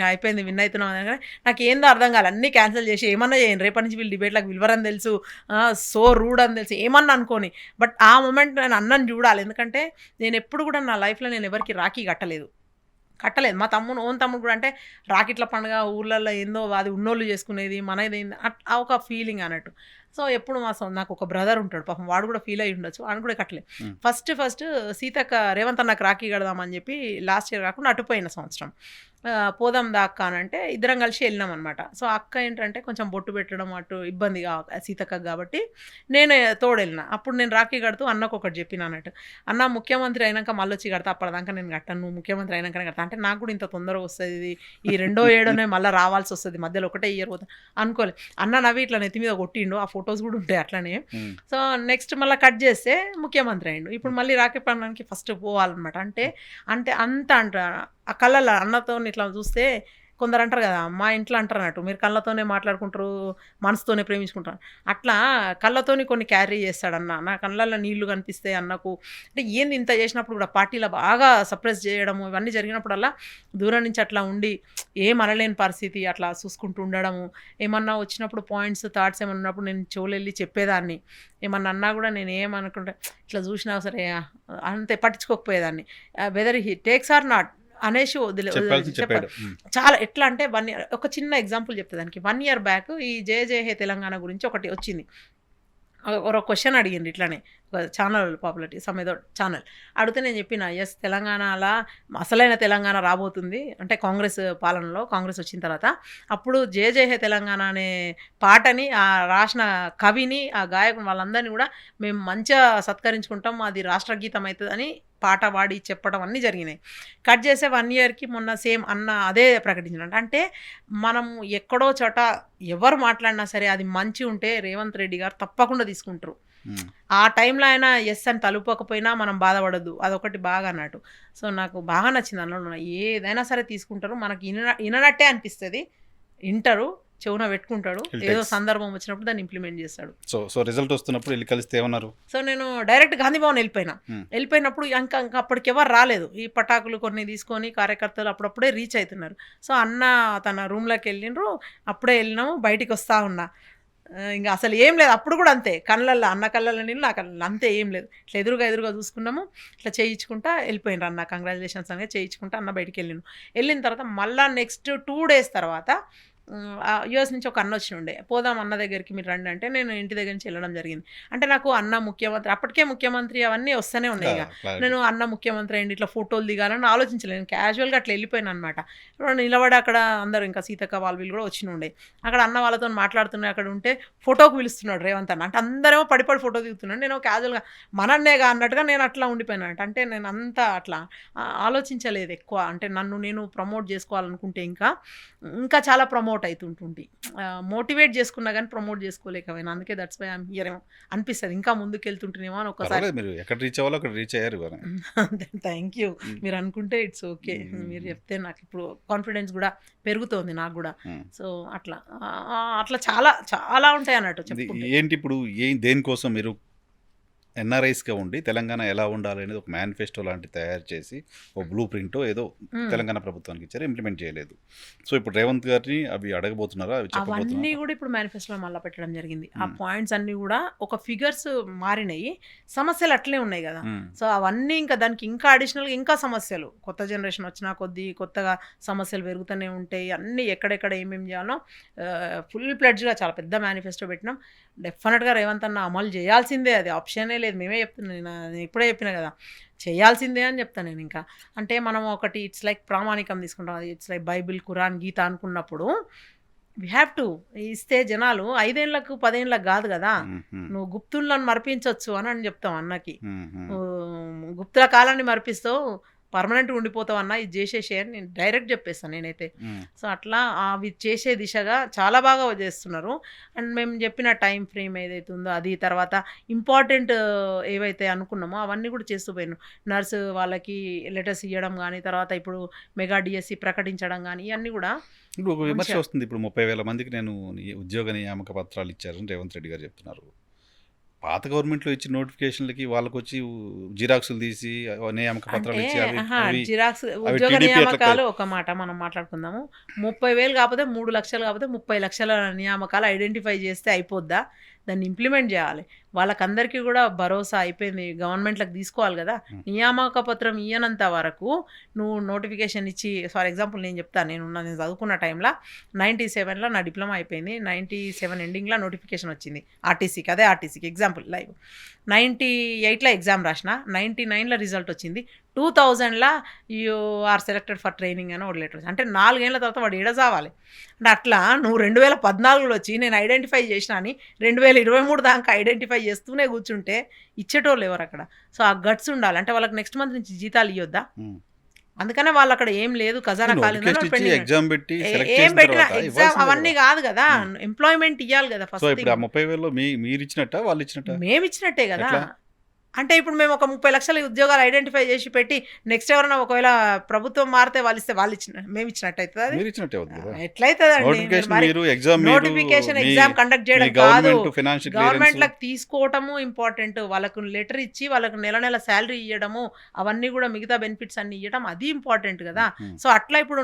అయిపోయింది విన్ అవుతున్నాం అనగానే నాకు ఏందో అర్థం కాదు, అన్నీ క్యాన్సిల్ చేసి ఏమన్నా చేయండి రేపటి నుంచి వీళ్ళు డిబేట్లకు విలువరని తెలుసు, సో రూడ్ అని తెలుసు, ఏమన్నా అనుకోని. బట్ ఆ మూమెంట్ నేను అన్నని చూడాలి. ఎందుకంటే నేను ఎప్పుడు కూడా నా లైఫ్లో నేను ఎవరికి రాఖీ కట్టలేదు. మా ఓన్ తమ్ముడు కూడా. అంటే రాకెట్ల పండుగ ఊర్లలో ఏందో అది ఉన్నోళ్ళు చేసుకునేది మనది ఒక ఫీలింగ్ అన్నట్టు. సో ఎప్పుడు నాకు ఒక బ్రదర్ ఉంటాడు పాపం, వాడు కూడా ఫీల్ అయ్యి ఉండొచ్చు, వాడు కూడా కట్టలేదు. ఫస్ట్ సీతక్క రేవంత్ అన్నకు రాఖీ కడదామని చెప్పి లాస్ట్ ఇయర్ కాకుండా అటుపోయిన సంవత్సరం పోదాం దాకా అని అంటే ఇద్దరం కలిసి వెళ్ళినాం అనమాట. సో అక్క ఏంటంటే కొంచెం బొట్టు పెట్టడం అటు ఇబ్బందిగా సీతక్క కాబట్టి నేను తోడెళ్ళిన. అప్పుడు నేను రాఖీ కడుతూ అన్నకు ఒకటి చెప్పిన అన్నట్టు, అన్న ముఖ్యమంత్రి అయినాక మళ్ళీ వచ్చి కడతా, అప్పటిదాకా నేను కట్టాను, నువ్వు ముఖ్యమంత్రి అయినాకనే కడతా. అంటే నాకు కూడా ఇంత తొందరగా వస్తుంది, ఈ 2వ ఏడనే మళ్ళీ రావాల్సి వస్తుంది, మధ్యలో ఒకటే ఇయర్ పోతా అనుకోలేదు. అన్న నవ్వి ఇట్లా నెత్తి మీద కొట్టిండు, ఆ ఫొటోస్ కూడా ఉంటాయి అట్లనే. సో నెక్స్ట్ మళ్ళీ కట్ చేస్తే ముఖ్యమంత్రి అయ్యిండు. ఇప్పుడు మళ్ళీ రాఖీ పండడానికి ఫస్ట్ పోవాలన్నమాట. అంటే అంత ఆ కళ్ళ అన్నతో ఇట్లా చూస్తే కొందరు అంటారు కదా, మా ఇంట్లో అంటారు అన్నట్టు, మీరు కళ్ళతోనే మాట్లాడుకుంటారు మనసుతోనే ప్రేమించుకుంటారు, అట్లా కళ్ళతోని కొన్ని క్యారీ చేస్తాడు అన్న. నా కళ్ళల్లో నీళ్లు కనిపిస్తాయి అన్నకు. అంటే ఏంది ఇంత చేసినప్పుడు కూడా పార్టీలో బాగా సప్రెస్ చేయడము ఇవన్నీ జరిగినప్పుడల్లా దూరం నుంచి అట్లా ఉండి ఏం అనలేని పరిస్థితి, అట్లా చూసుకుంటూ ఉండడము. ఏమన్నా వచ్చినప్పుడు పాయింట్స్ థాట్స్ ఏమన్నా ఉన్నప్పుడు నేను చెవులెళ్ళి చెప్పేదాన్ని. ఏమన్నా అన్నా కూడా నేను ఏమనుకుంటే ఇట్లా చూసినా సరే అంతే పట్టించుకోకపోయేదాన్ని. Whether he takes or not అనేసి చెప్పాడు. చాలా ఎట్లా అంటే ఒక చిన్న ఎగ్జాంపుల్ చెప్తే దానికి 1 year బ్యాక్ ఈ జయ హే తెలంగాణ గురించి ఒకటి వచ్చింది. ఒక క్వశ్చన్ అడిగింది ఇట్లానే ఛానల్ పాపులారిటీ ఏదో ఛానల్ అడిగితే నేను చెప్పిన ఎస్ తెలంగాణలో అసలైన తెలంగాణ రాబోతుంది అంటే కాంగ్రెస్ పాలనలో, కాంగ్రెస్ వచ్చిన తర్వాత. అప్పుడు జయ హే తెలంగాణ అనే పాటని ఆ రాసిన కవిని ఆ గాయకుని వాళ్ళందరినీ కూడా మేము మంచిగా సత్కరించుకుంటాం, అది రాష్ట్రగీతం అవుతుంది అని పాట పాడి చెప్పడం అన్నీ జరిగినాయి. కట్ చేసే 1 yearకి మొన్న సేమ్ అన్న అదే ప్రకటించినట్టు. అంటే మనం ఎక్కడో చోట ఎవరు మాట్లాడినా సరే అది మంచి ఉంటే రేవంత్ రెడ్డి గారు తప్పకుండా తీసుకుంటారు. ఆ టైంలో ఆయన ఎస్ అని తలుపకపోయినా మనం బాధపడద్దు, అదొకటి బాగా అన్నట్టు. సో నాకు బాగా నచ్చింది అన్న, ఏదైనా సరే తీసుకుంటారు, మనకి విననట్టే అనిపిస్తుంది, వింటారు, చెవున పెట్టుకుంటాడు, ఏదో సందర్భం వచ్చినప్పుడు దాన్ని ఇంప్లిమెంట్ చేస్తాడు. సో రిజల్ట్ వస్తున్నప్పుడు వెళ్ళి కలిస్తే ఏమన్నారు? సో నేను డైరెక్ట్ గాంధీ భవన్ వెళ్ళిపోయినప్పుడు ఇంకా అప్పటికి ఎవరు రాలేదు. ఈ పటాకులు కొన్ని తీసుకొని కార్యకర్తలు అప్పుడప్పుడే రీచ్ అవుతున్నారు. సో అన్న తన రూమ్లోకి వెళ్ళిండ్రు, అప్పుడే వెళ్ళినాము, బయటికి వస్తూ ఉన్నా. ఇంకా అసలు ఏం లేదు, అప్పుడు కూడా అంతే, కళ్ళల్లో అన్న కళ్ళల్లో నీళ్ళు నా కళ్ళల్లో అంతే, ఏం లేదు. ఇట్లా ఎదురుగా చూసుకున్నాము, ఇట్లా చేయించుకుంటా వెళ్ళిపోయినారు అన్న, కంగ్రాచులేషన్స్ అనేది చేయించుకుంటా అన్న బయటికి వెళ్ళిన తర్వాత మళ్ళీ నెక్స్ట్ 2 days తర్వాత యూఎస్ నుంచి ఒక అన్న వచ్చినుండే, పోదాం అన్న దగ్గరికి మీరు రండి అంటే నేను ఇంటి దగ్గర నుంచి వెళ్ళడం జరిగింది. అంటే నాకు అన్న ముఖ్యమంత్రి, అప్పటికే ముఖ్యమంత్రి అవన్నీ వస్తూనే ఉన్నాయి. ఇక నేను అన్న ముఖ్యమంత్రి అయ్యింది ఇట్లా ఫోటోలు దిగాలని ఆలోచించలేను, క్యాజువల్గా అట్లా వెళ్ళిపోయాను అనమాట. నిలబడి అక్కడ అందరూ ఇంకా సీతక్క వీళ్ళు కూడా వచ్చినుండే, అక్కడ అన్న వాళ్ళతో మాట్లాడుతున్నాయి. అక్కడ ఉంటే ఫోటోకి పిలుస్తున్నాడు రేవంత్ అన్న, అంటే అందరేమో పడిపడి ఫోటో దిగుతున్నాడు, నేను క్యాజువల్గా మనన్నేగా అన్నట్టుగా నేను అట్లా ఉండిపోయినా. అంటే నేను అంతా అట్లా ఆలోచించలేదు ఎక్కువ. అంటే నన్ను నేను ప్రమోట్ చేసుకోవాలనుకుంటే ఇంకా చాలా ప్రమోట్ అవుతుంటుంది, మోటివేట్ చేసుకున్నా కానీ ప్రమోట్ చేసుకోలేకపోయినా. అందుకే దట్స్ వై ఐఎమ్ హియర్ ఏమో అనిపిస్తుంది, ఇంకా ముందుకు వెళ్తుంటేనేమో అని ఒకసారి. మీరు ఎక్కడ రీచ్ అవ్వాలో అక్కడ రీచ్ అయ్యారు. థ్యాంక్ యూ, మీరు అనుకుంటే ఇట్స్ ఓకే. మీరు చెప్తే నాకు ఇప్పుడు కాన్ఫిడెన్స్ కూడా పెరుగుతోంది నాకు కూడా. సో అట్లా చాలా చాలా ఉంటాయి అన్నట్టు. ఏంటి ఇప్పుడు దేనికోసం మీరు ఎన్ఆర్ఐస్గా ఉండి తెలంగాణ ఎలా ఉండాలి అనేది ఒక మేనిఫెస్టో లాంటి తయారు చేసి ఓ బ్లూ ప్రింటో ఏదో మ్మ్. తెలంగాణ ప్రభుత్వానికి ఇచ్చారు, ఇంప్లిమెంట్ చేయలేదు. సో ఇప్పుడు రేవంత్ గారిని అవి అడగబోతున్నారా, అవి అవన్నీ చెప్పబోతున్నారా? కూడా ఇప్పుడు మేనిఫెస్టోలో మళ్ళీ పెట్టడం జరిగింది. ఆ మ్మ్. పాయింట్స్ అన్నీ కూడా ఒక ఫిగర్స్ మారినాయి, సమస్యలు అట్లే ఉన్నాయి కదా. మ్మ్. సో అవన్నీ ఇంకా దానికి ఇంకా అడిషనల్గా ఇంకా సమస్యలు కొత్త జనరేషన్ వచ్చినా కొద్దీ కొత్తగా సమస్యలు పెరుగుతూనే ఉంటాయి. అన్నీ ఎక్కడెక్కడ ఏమేమి చేయాలో ఫుల్ ప్లెడ్జ్గా చాలా పెద్ద మేనిఫెస్టో పెట్టినాం. డెఫినెట్గా రేవంత్ అన్న అమలు చేయాల్సిందే, అది ఆప్షనే లేదు. మేమే చెప్తున్నాను, నేను ఇప్పుడే చెప్పిన కదా, చేయాల్సిందే అని చెప్తాను నేను. ఇంకా అంటే మనం ఒకటి ఇట్స్ లైక్ ప్రామాణికం తీసుకుంటాం, అది ఇట్స్ లైక్ బైబిల్, ఖురాన్, గీత అనుకున్నప్పుడు వీ హ్యావ్ టు ఇస్తే జనాలు 5 ఏళ్ళకు 10 ఏళ్ళకు కాదు కదా. మ్మ్. నువ్వు గుప్తులను మరిపించవచ్చు అని చెప్తాం అన్నకి. మ్మ్. గుప్తుల కాలాన్ని మరిపిస్తావు, పర్మనెంట్గా ఉండిపోతావు అన్న, ఇది చేసేసే అని నేను డైరెక్ట్ చెప్పేస్తాను నేనైతే. మ్మ్. సో అట్లా అవి చేసే దిశగా చాలా బాగా చేస్తున్నారు. అండ్ మేము చెప్పిన టైం ఫ్రేమ్ ఏదైతే ఉందో అది, తర్వాత ఇంపార్టెంట్ ఏవైతే అనుకున్నామో అవన్నీ కూడా చేస్తూ పోయాను. నర్సు వాళ్ళకి లెటర్స్ ఇవ్వడం కానీ, తర్వాత ఇప్పుడు మెగా డిఎస్సి ప్రకటించడం కానీ, ఇవన్నీ కూడా ఇప్పుడు ఒక విమర్శ మంచిగా. వస్తుంది, ఇప్పుడు 30,000 మందికి నేను ఉద్యోగ నియామక పత్రాలు ఇచ్చారని రేవంత్ రెడ్డి గారు చెప్తున్నారు. పాత గవర్నమెంట్లో ఇచ్చిన నోటిఫికేషన్లకి వాళ్ళకి వచ్చి జిరాక్సులు తీసి నియామక పత్రాలు అంటే ఇచ్చి అవి జిరాక్స్ అవి ఉద్యోగ టీడీపీ ఎట్లా నియామకాలు ఒక మాట మనం మాట్లాడుకుందాము. 30,000 కాకపోతే 3 లక్షలు కాకపోతే 30 లక్షల నియామకాలు ఐడెంటిఫై చేస్తే అయిపోద్దా? దాన్ని ఇంప్లిమెంట్ చేయాలి. వాళ్ళకందరికీ కూడా భరోసా అయిపోయింది, గవర్నమెంట్లకు తీసుకోవాలి కదా. నియామక పత్రం ఇయ్యనంత వరకు నువ్వు నోటిఫికేషన్ ఇచ్చి, ఫర్ ఎగ్జాంపుల్ నేను చెప్తాను, నేను చదువుకున్న టైంలో 97లో నా డిప్లొమా అయిపోయింది, 97 ఎండింగ్లో నోటిఫికేషన్ వచ్చింది ఆర్టీసీకి, అదే ఆర్టీసీకి ఎగ్జాంపుల్ లైవ్. 98లో ఎగ్జామ్ రాసిన, 99లో రిజల్ట్ వచ్చింది, 2000లో you are selected for training అని ఒక లెటర్ వచ్చింది. అంటే 4 ఏళ్ళ తర్వాత వాడు ఏడ చావాలి అంటే, అట్లా నువ్వు 2014లో వచ్చి నేను ఐడెంటిఫై చేసిన అని 2023 దాకా ఐడెంటిఫై చేస్తూనే కూర్చుంటే ఇచ్చేటోళ్ళు ఎవరు అక్కడ? సో ఆ గట్స్ ఉండాలి. అంటే వాళ్ళకి నెక్స్ట్ మంత్ నుంచి జీతాలు ఇవ్వద్దా? అందుకనే వాళ్ళు అక్కడ ఏం లేదు, ఖజానా ఖాళీ నోటిఫికేషన్ ఇచ్చి ఎగ్జామ్ పెట్టి సెలెక్ట్ ఏం చేసిన పెట్టినా తర్వాత ఎగ్జామ్ ఇవ్వాల్సిందే అవన్నీ కదా. కాదు కదా, ఎంప్లాయ్మెంట్ ఇవ్వాలి కదా సో ఫస్ట్ ఇప్పుడు ఆ థింగ్. 30,000లో మీరు ఇచ్చినట్ట వాళ్ళు ఇచ్చినట్ట మేము ఇచ్చినట్టే కదా. ఎట్లా? అంటే ఇప్పుడు మేము ఒక 30 లక్షల ఉద్యోగాలు ఐడెంటిఫై చేసి పెట్టి నెక్స్ట్ ఎవరైనా ఒకవేళ ప్రభుత్వం మారితే వాళ్ళు ఇస్తే వాళ్ళు ఇచ్చిన మేము ఇచ్చినట్టు అవుతుంది. అది మీరు ఇచ్చినట్టే అవుతుంది కదా. ఎట్లయితుందండి? నోటిఫికేషన్ మరి మీరు ఎగ్జామ్ నోటిఫికేషన్ ఎగ్జామ్ కండక్ట్ చేయడం కాదు, గవర్నమెంట్ ఫైనాన్షియల్ క్లియరెన్స్ గవర్నమెంట్లకు తీసుకోవటము ఇంపార్టెంట్, వాళ్ళకు లెటర్ ఇచ్చి వాళ్ళకు నెల నెల శాలరీ ఇవ్వడము, అవన్నీ కూడా మిగతా బెనిఫిట్స్ అన్ని ఇవ్వడం, అది ఇంపార్టెంట్ కదా. సో అట్లా ఇప్పుడు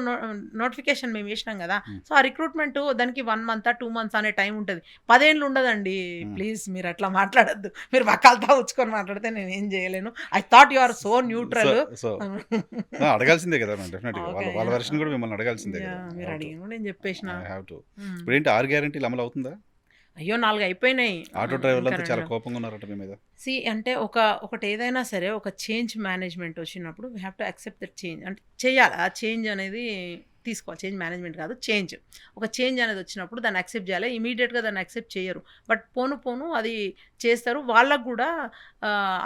నోటిఫికేషన్ మేము వేసినాం కదా. సో ఆ రిక్రూట్మెంట్ దానికి 1 month 2 months అనే టైం ఉంటుంది, 10 ఏళ్ళు ఉండదండి. ప్లీజ్ మీరు అట్లా మాట్లాడద్దు, మీరు వకాల్తా ఉంచుకొని మాట్లాడితే నేను ఏం చేయలేను. I thought you are so neutral. So అడగాల్సిందే కదా డెఫినెట్ గా వాళ్ళ వెర్షన్ కూడా మిమ్మల్ని అడగాల్సిందే కదా. మీరు అడిగిన నేను చెప్పేసిన. I have to. ఇప్పుడు ఏంటి 6 గ్యారెంటీలు అమలు అవుతుందా? అయ్యో 4 అయిపోయినాయి. ఆటో డ్రైవర్లంతా చాలా కోపంగా ఉన్నారట మీ మీద. అంటే ఒకటి ఏదైనా సరే ఒక చేంజ్ మేనేజ్మెంట్ వచ్చినప్పుడు we have to accept that change. అంటే చేయాలి, ఆ చేంజ్ అనేది తీసుకోవాలి. చేంజ్ మేనేజ్మెంట్ కాదు, చేంజ్. ఒక చేంజ్ అనేది వచ్చినప్పుడు దాన్ని యాక్సెప్ట్ చేయాలి. ఇమీడియట్గా దాన్ని యాక్సెప్ట్ చేయరు, బట్ పోను అది చేస్తారు. వాళ్ళకు కూడా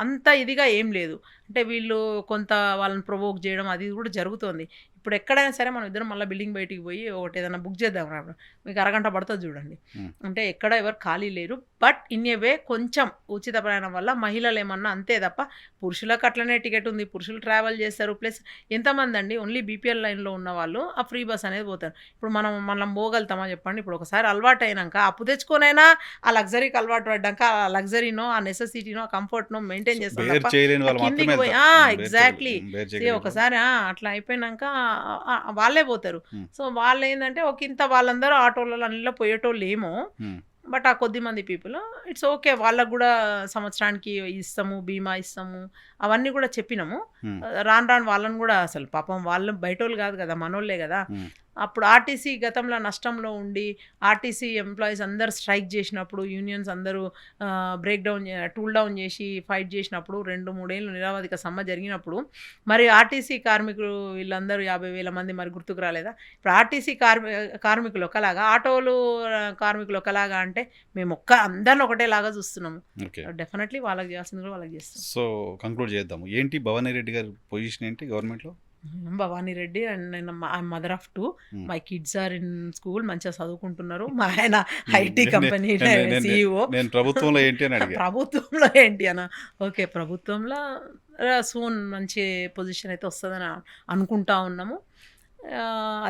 అంత ఇదిగా ఏం లేదు. అంటే వీళ్ళు కొంత వాళ్ళని ప్రొవోక్ చేయడం అది కూడా జరుగుతుంది. ఇప్పుడు ఎక్కడైనా సరే మనం ఇద్దరం మళ్ళీ బిల్డింగ్ బయటికి పోయి ఒకటి ఏదైనా బుక్ చేద్దాం రా, మీకు అరగంట పడుతుంది చూడండి. అంటే ఎక్కడ ఎవరు ఖాళీ లేరు, బట్ ఇన్ ఏ వే కొంచెం ఉచిత ప్రయాణం వల్ల మహిళలు ఏమన్నా అంతే తప్ప పురుషులకు అట్లనే టికెట్ ఉంది, పురుషులు ట్రావెల్ చేస్తారు. ప్లస్ ఎంతమంది అండి ఓన్లీ బీపీఎల్ లైన్లో ఉన్న వాళ్ళు ఆ ఫ్రీ బస్ అనేది పోతారు. ఇప్పుడు మనం పోగలుగుతామా చెప్పండి? ఇప్పుడు ఒకసారి అలవాటు అయినాక అప్పు తెచ్చుకొనైనా ఆ లగ్జరీకి అలవాటు పడ్డాక ఆ లగ్జరీనో ఆ నెసెసిటీనో ఆ కంఫర్ట్నో మెయింటైన్ చేస్తాం తప్ప కిందికి పోయి ఎగ్జాక్ట్లీ ఒకసారి అట్లా అయిపోయినాక వాళ్ళే పోతారు. సో వాళ్ళు ఏంటంటే ఒక ఇంత వాళ్ళందరూ ఆటోలలో అన్నిలో పోయేటోళ్ళు ఏమో, బట్ ఆ కొద్ది మంది పీపుల్ ఇట్స్ ఓకే, వాళ్ళకు కూడా సంవత్సరానికి ఇస్తాము, బీమా ఇస్తాము, అవన్నీ కూడా చెప్పినాము. రాను వాళ్ళని కూడా అసలు పాపం వాళ్ళు బయటోళ్ళు కాదు కదా, మనోళ్ళే కదా. అప్పుడు ఆర్టీసీ గతంలో నష్టంలో ఉండి ఆర్టీసీ ఎంప్లాయీస్ అందరు స్ట్రైక్ చేసినప్పుడు, యూనియన్స్ అందరూ టూల్ డౌన్ చేసి ఫైట్ చేసినప్పుడు, 2-3 ఏళ్ళు నిరవధిక సమ్మె జరిగినప్పుడు మరి ఆర్టీసీ కార్మికులు వీళ్ళందరూ 50,000 మంది మరి గుర్తుకు రాలేదా? ఇప్పుడు ఆర్టీసీ కార్మికులు ఒకలాగా, ఆటోలు కార్మికులు ఒకలాగా, అంటే మేము అందరిని ఒకటేలాగా చూస్తున్నాము. డెఫినెట్లీ వాళ్ళకి చేయాల్సింది కూడా వాళ్ళకి చేస్తాం. సో కంక్లూడ్ చేద్దాము. ఏంటి భవానీ రెడ్డి గారి పొజిషన్ ఏంటి గవర్నమెంట్లో? భవానీ రెడ్డి అండ్ నేను mother of 2, my kids are in school, మంచిగా చదువుకుంటున్నారు. మా ఆయన ఐటీ కంపెనీ CEO. నేను ప్రభుత్వంలో ఏంటి అని అడిగా. ప్రభుత్వంలో ఏంటి అన్న? ఓకే, ప్రభుత్వంలో సూన్ మంచి పొజిషన్ అయితే వస్తుందని అనుకుంటా ఉన్నాము.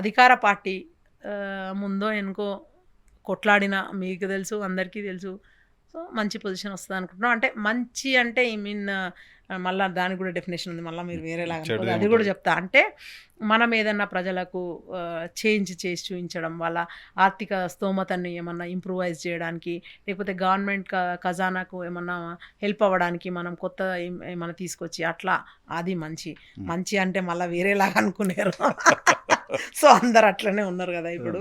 అధికార పార్టీ ముందో వెనుకో కొట్లాడిన మీకు తెలుసు, అందరికీ తెలుసు. సో మంచి పొజిషన్ వస్తుంది అనుకుంటున్నాం. అంటే మంచి అంటే ఐ మీన్ మళ్ళీ దానికి కూడా డెఫినేషన్ ఉంది, మళ్ళీ మీరు వేరేలాగా చెడు అనుకోదు, అది కూడా ఏముంటుంది? చెప్తా. అంటే మనం ఏదన్నా ప్రజలకు చేంజ్ చేసి చూపించడం, వాళ్ళ ఆర్థిక స్తోమతని ఏమన్నా ఇంప్రూవైజ్ చేయడానికి, లేకపోతే గవర్నమెంట్ ఖజానాకు ఏమన్నా హెల్ప్ అవ్వడానికి మనం కొత్త ఏమన్నా తీసుకొచ్చి అట్లా, అది మంచి. మంచి అంటే మళ్ళీ వేరేలాగా అనుకునేరు. సో అందరు అట్లనే ఉన్నారు కదా ఇప్పుడు.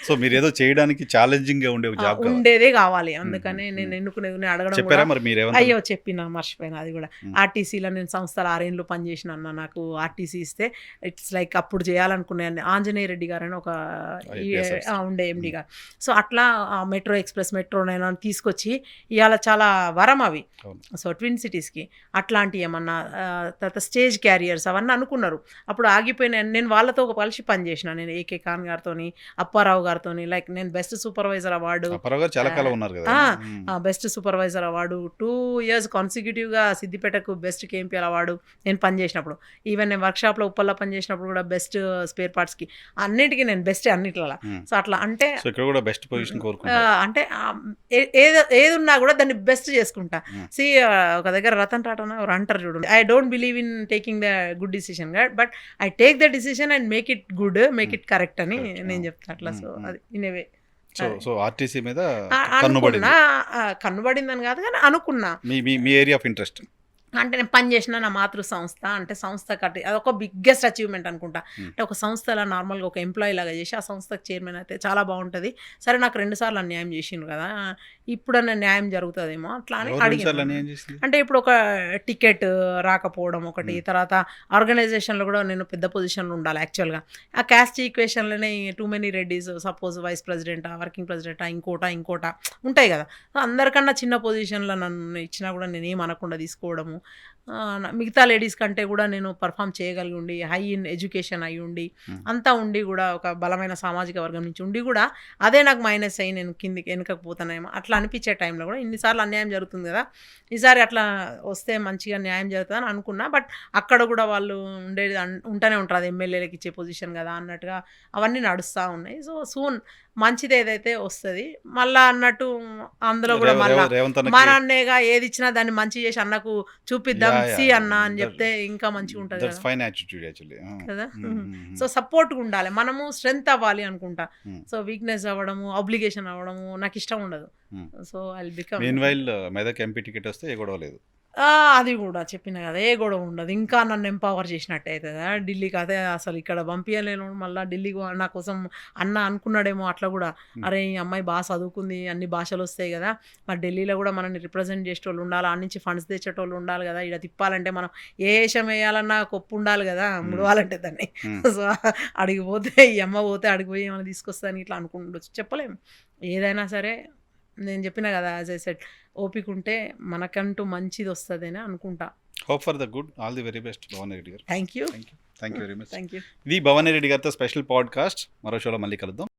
సో మీరు ఏదో చేయడానికి ఛాలెంజింగ్ గా ఉండే జాబ్ ఉండేదే కావాలి, అందుకనే నేను ఎన్నుకునేది అడగడం చెప్పారా కూడా. మరి మీరేమన్నా? అయ్యో చెప్పిన మర్చిపోయినా అది కూడా. ఉమ్. ఆర్టీసీలో నేను సంస్థలు 6 ఏళ్ళు పనిచేసిన అన్న. నాకు ఆర్టీసీ ఇస్తే ఇట్స్ లైక్ అప్పుడు చేయాలనుకున్నాను. ఆంజనేయ రెడ్డి గారు అని ఒక IPS officer. ఉండే ఎండి గారు. సో అట్లా మెట్రో ఎక్స్ప్రెస్ మెట్రోనైనా తీసుకొచ్చి ఇవాళ చాలా వరం అవి. అవును. సో ట్విన్ సిటీస్కి అట్లాంటి ఏమన్నా తర్వాత స్టేజ్ క్యారియర్స్ అవన్నీ అనుకున్నారు. అప్పుడు ఆగిపోయిన నేను వాళ్ళతో కలిసి పనిచేసిన. నేను ఏకే ఖాన్ గారితో, అప్పారావు గారితో, లైక్ నేను బెస్ట్ సూపర్వైజర్ అవార్డు, అప్పారావు గారు చాలా కాలం ఉన్నారు కదా. బెస్ట్ సూపర్వైజర్ అవార్డు 2 years కాన్సిక్యూటివ్గా సిద్దిపేటకు బెస్ట్ కేఎంపీఎల్ అవార్డు నేను పనిచేసినప్పుడు. ఈవెన్ నేను వర్క్షాప్లో ఉప్పల్లో పనిచేసినప్పుడు కూడా బెస్ట్ స్పేర్ పార్ట్స్కి అన్నిటికీ నేను బెస్ట్ అన్నిట్లలో. సో అట్లా అంటే సో ఇక్కడ కూడా బెస్ట్ పొజిషన్ కోరుకుంటారు. అంటే ఏది ఉన్నా కూడా దాన్ని బెస్ట్ చేసుకుంటా. సి ఒక దగ్గర రతన్ టాటా ఎవరు అంటారు చూడండి, I don't believe in taking the good decision but I take the decision and make it good, make it correct అని నేను చెప్తాను అట్లా. సో అది in a way so RTC మీద అనుకున్నా, కన్నుబడిందని కాదు కానీ అనుకున్నా. మీ ఏరియా ఆఫ్ ఇంట్రెస్ట్ అంటే నేను పని చేసిన నా మాతృ సంస్థ, అంటే సంస్థ కట్టి అదొక బిగ్గెస్ట్ అచీవ్మెంట్ అనుకుంటా. అంటే ఒక సంస్థలో నార్మల్గా ఒక ఎంప్లాయీ లాగా చేసి ఆ సంస్థకు చైర్మన్ అయితే చాలా బాగుంటుంది. సరే నాకు 2 సార్లు అన్యాయం చేసిండు కదా, ఇప్పుడన్నా న్యాయం జరుగుతుందేమో అట్లా అని అడిగాను. అంటే ఇప్పుడు ఒక టికెట్ రాకపోవడం ఒకటి, తర్వాత ఆర్గనైజేషన్లో కూడా నేను పెద్ద పొజిషన్లో ఉండాలి యాక్చువల్గా. ఆ క్యాస్ట్ ఈక్వేషన్లోనే too many Reddys, suppose vice ప్రెసిడెంటా, వర్కింగ్ ప్రెసిడెంటా, ఇంకోటా ఉంటాయి కదా. అందరికన్నా చిన్న పొజిషన్లో నన్ను ఇచ్చినా కూడా నేను ఏం అనకుండా తీసుకోవడము, మిగతా లేడీస్ కంటే కూడా నేను పర్ఫామ్ చేయగలిగి ఉండి, హై ఇన్ ఎడ్యుకేషన్ అయి ఉండి, అంతా ఉండి కూడా ఒక బలమైన సామాజిక వర్గం నుంచి ఉండి కూడా అదే నాకు మైనస్ అయ్యి నేను కిందికి వెనకపోతానేమో అట్లా అనిపించే టైంలో కూడా ఇన్నిసార్లు అన్యాయం జరుగుతుంది కదా, ఈసారి అట్లా వస్తే మంచిగా న్యాయం జరుగుతుందని అనుకున్నా. బట్ అక్కడ కూడా వాళ్ళు ఉండేది ఉంటూనే ఉంటారు, అది ఎమ్మెల్యేలకు ఇచ్చే పొజిషన్ కదా అన్నట్టుగా అవన్నీ నడుస్తూ ఉన్నాయి. సో సూన్ మంచిది ఏదైతే వస్తుంది మళ్ళా అన్నట్టు. అందులో కూడా మళ్ళీ మన అన్నయ్యగా ఏది ఇచ్చినా దాన్ని మంచి చేసి అన్నకు చూపిద్దాం, సి అన్న అని చెప్తే ఇంకా మంచిగా ఉంటుంది కదా. సో సపోర్ట్గా ఉండాలి, మనము స్ట్రెంగ్త్ అవ్వాలి అనుకుంటా. సో వీక్నెస్ అవ్వడము, ఆబ్లిగేషన్ అవ్వడము నాకు ఇష్టం ఉండదు. So I become. Meanwhile Medak MP ticket వస్తే ఏ గొడవ లేదు, అది కూడా చెప్పిన కదా, ఏ గొడవ ఉండదు. ఇంకా నన్ను ఎంపవర్ చేసినట్టు అవుతుంది ఢిల్లీకి. అదే అసలు ఇక్కడ పంపించలేను, మళ్ళీ ఢిల్లీకి నా కోసం అన్న అనుకున్నాడేమో అట్లా కూడా. అరే ఈ అమ్మాయి బాగా చదువుకుంది, అన్ని భాషలు వస్తాయి కదా, మరి ఢిల్లీలో కూడా మనల్ని రిప్రజెంట్ చేసేటోళ్ళు ఉండాలి, ఆ నుంచి ఫండ్స్ తెచ్చేటోళ్ళు ఉండాలి కదా, ఇక్కడ తిప్పాలంటే మనం ఏ వేషం వేయాలన్నా కొప్పు ఉండాలి కదా, ముడవాలంటే దాన్ని. సో అడిగిపోతే ఈ అమ్మ పోతే అడిగిపోయి ఏమైనా తీసుకొస్తాను ఇట్లా అనుకుంటుండొచ్చు, చెప్పలేము. ఏదైనా సరే నేను చెప్పిన కదా, యాజ్ ఐ సెడ్, ఓపిక ఉంటే మనకంటూ మంచిది వస్తుందని అనుకుంటా. Hope for the good, all the very best Bhavani Reddy garu. Thank you very much. Thank you. ఇది భవానీ రెడ్డి గారితో స్పెషల్ పాడ్కాస్ట్. మరో షోలో మళ్ళీ కలుద్దాం.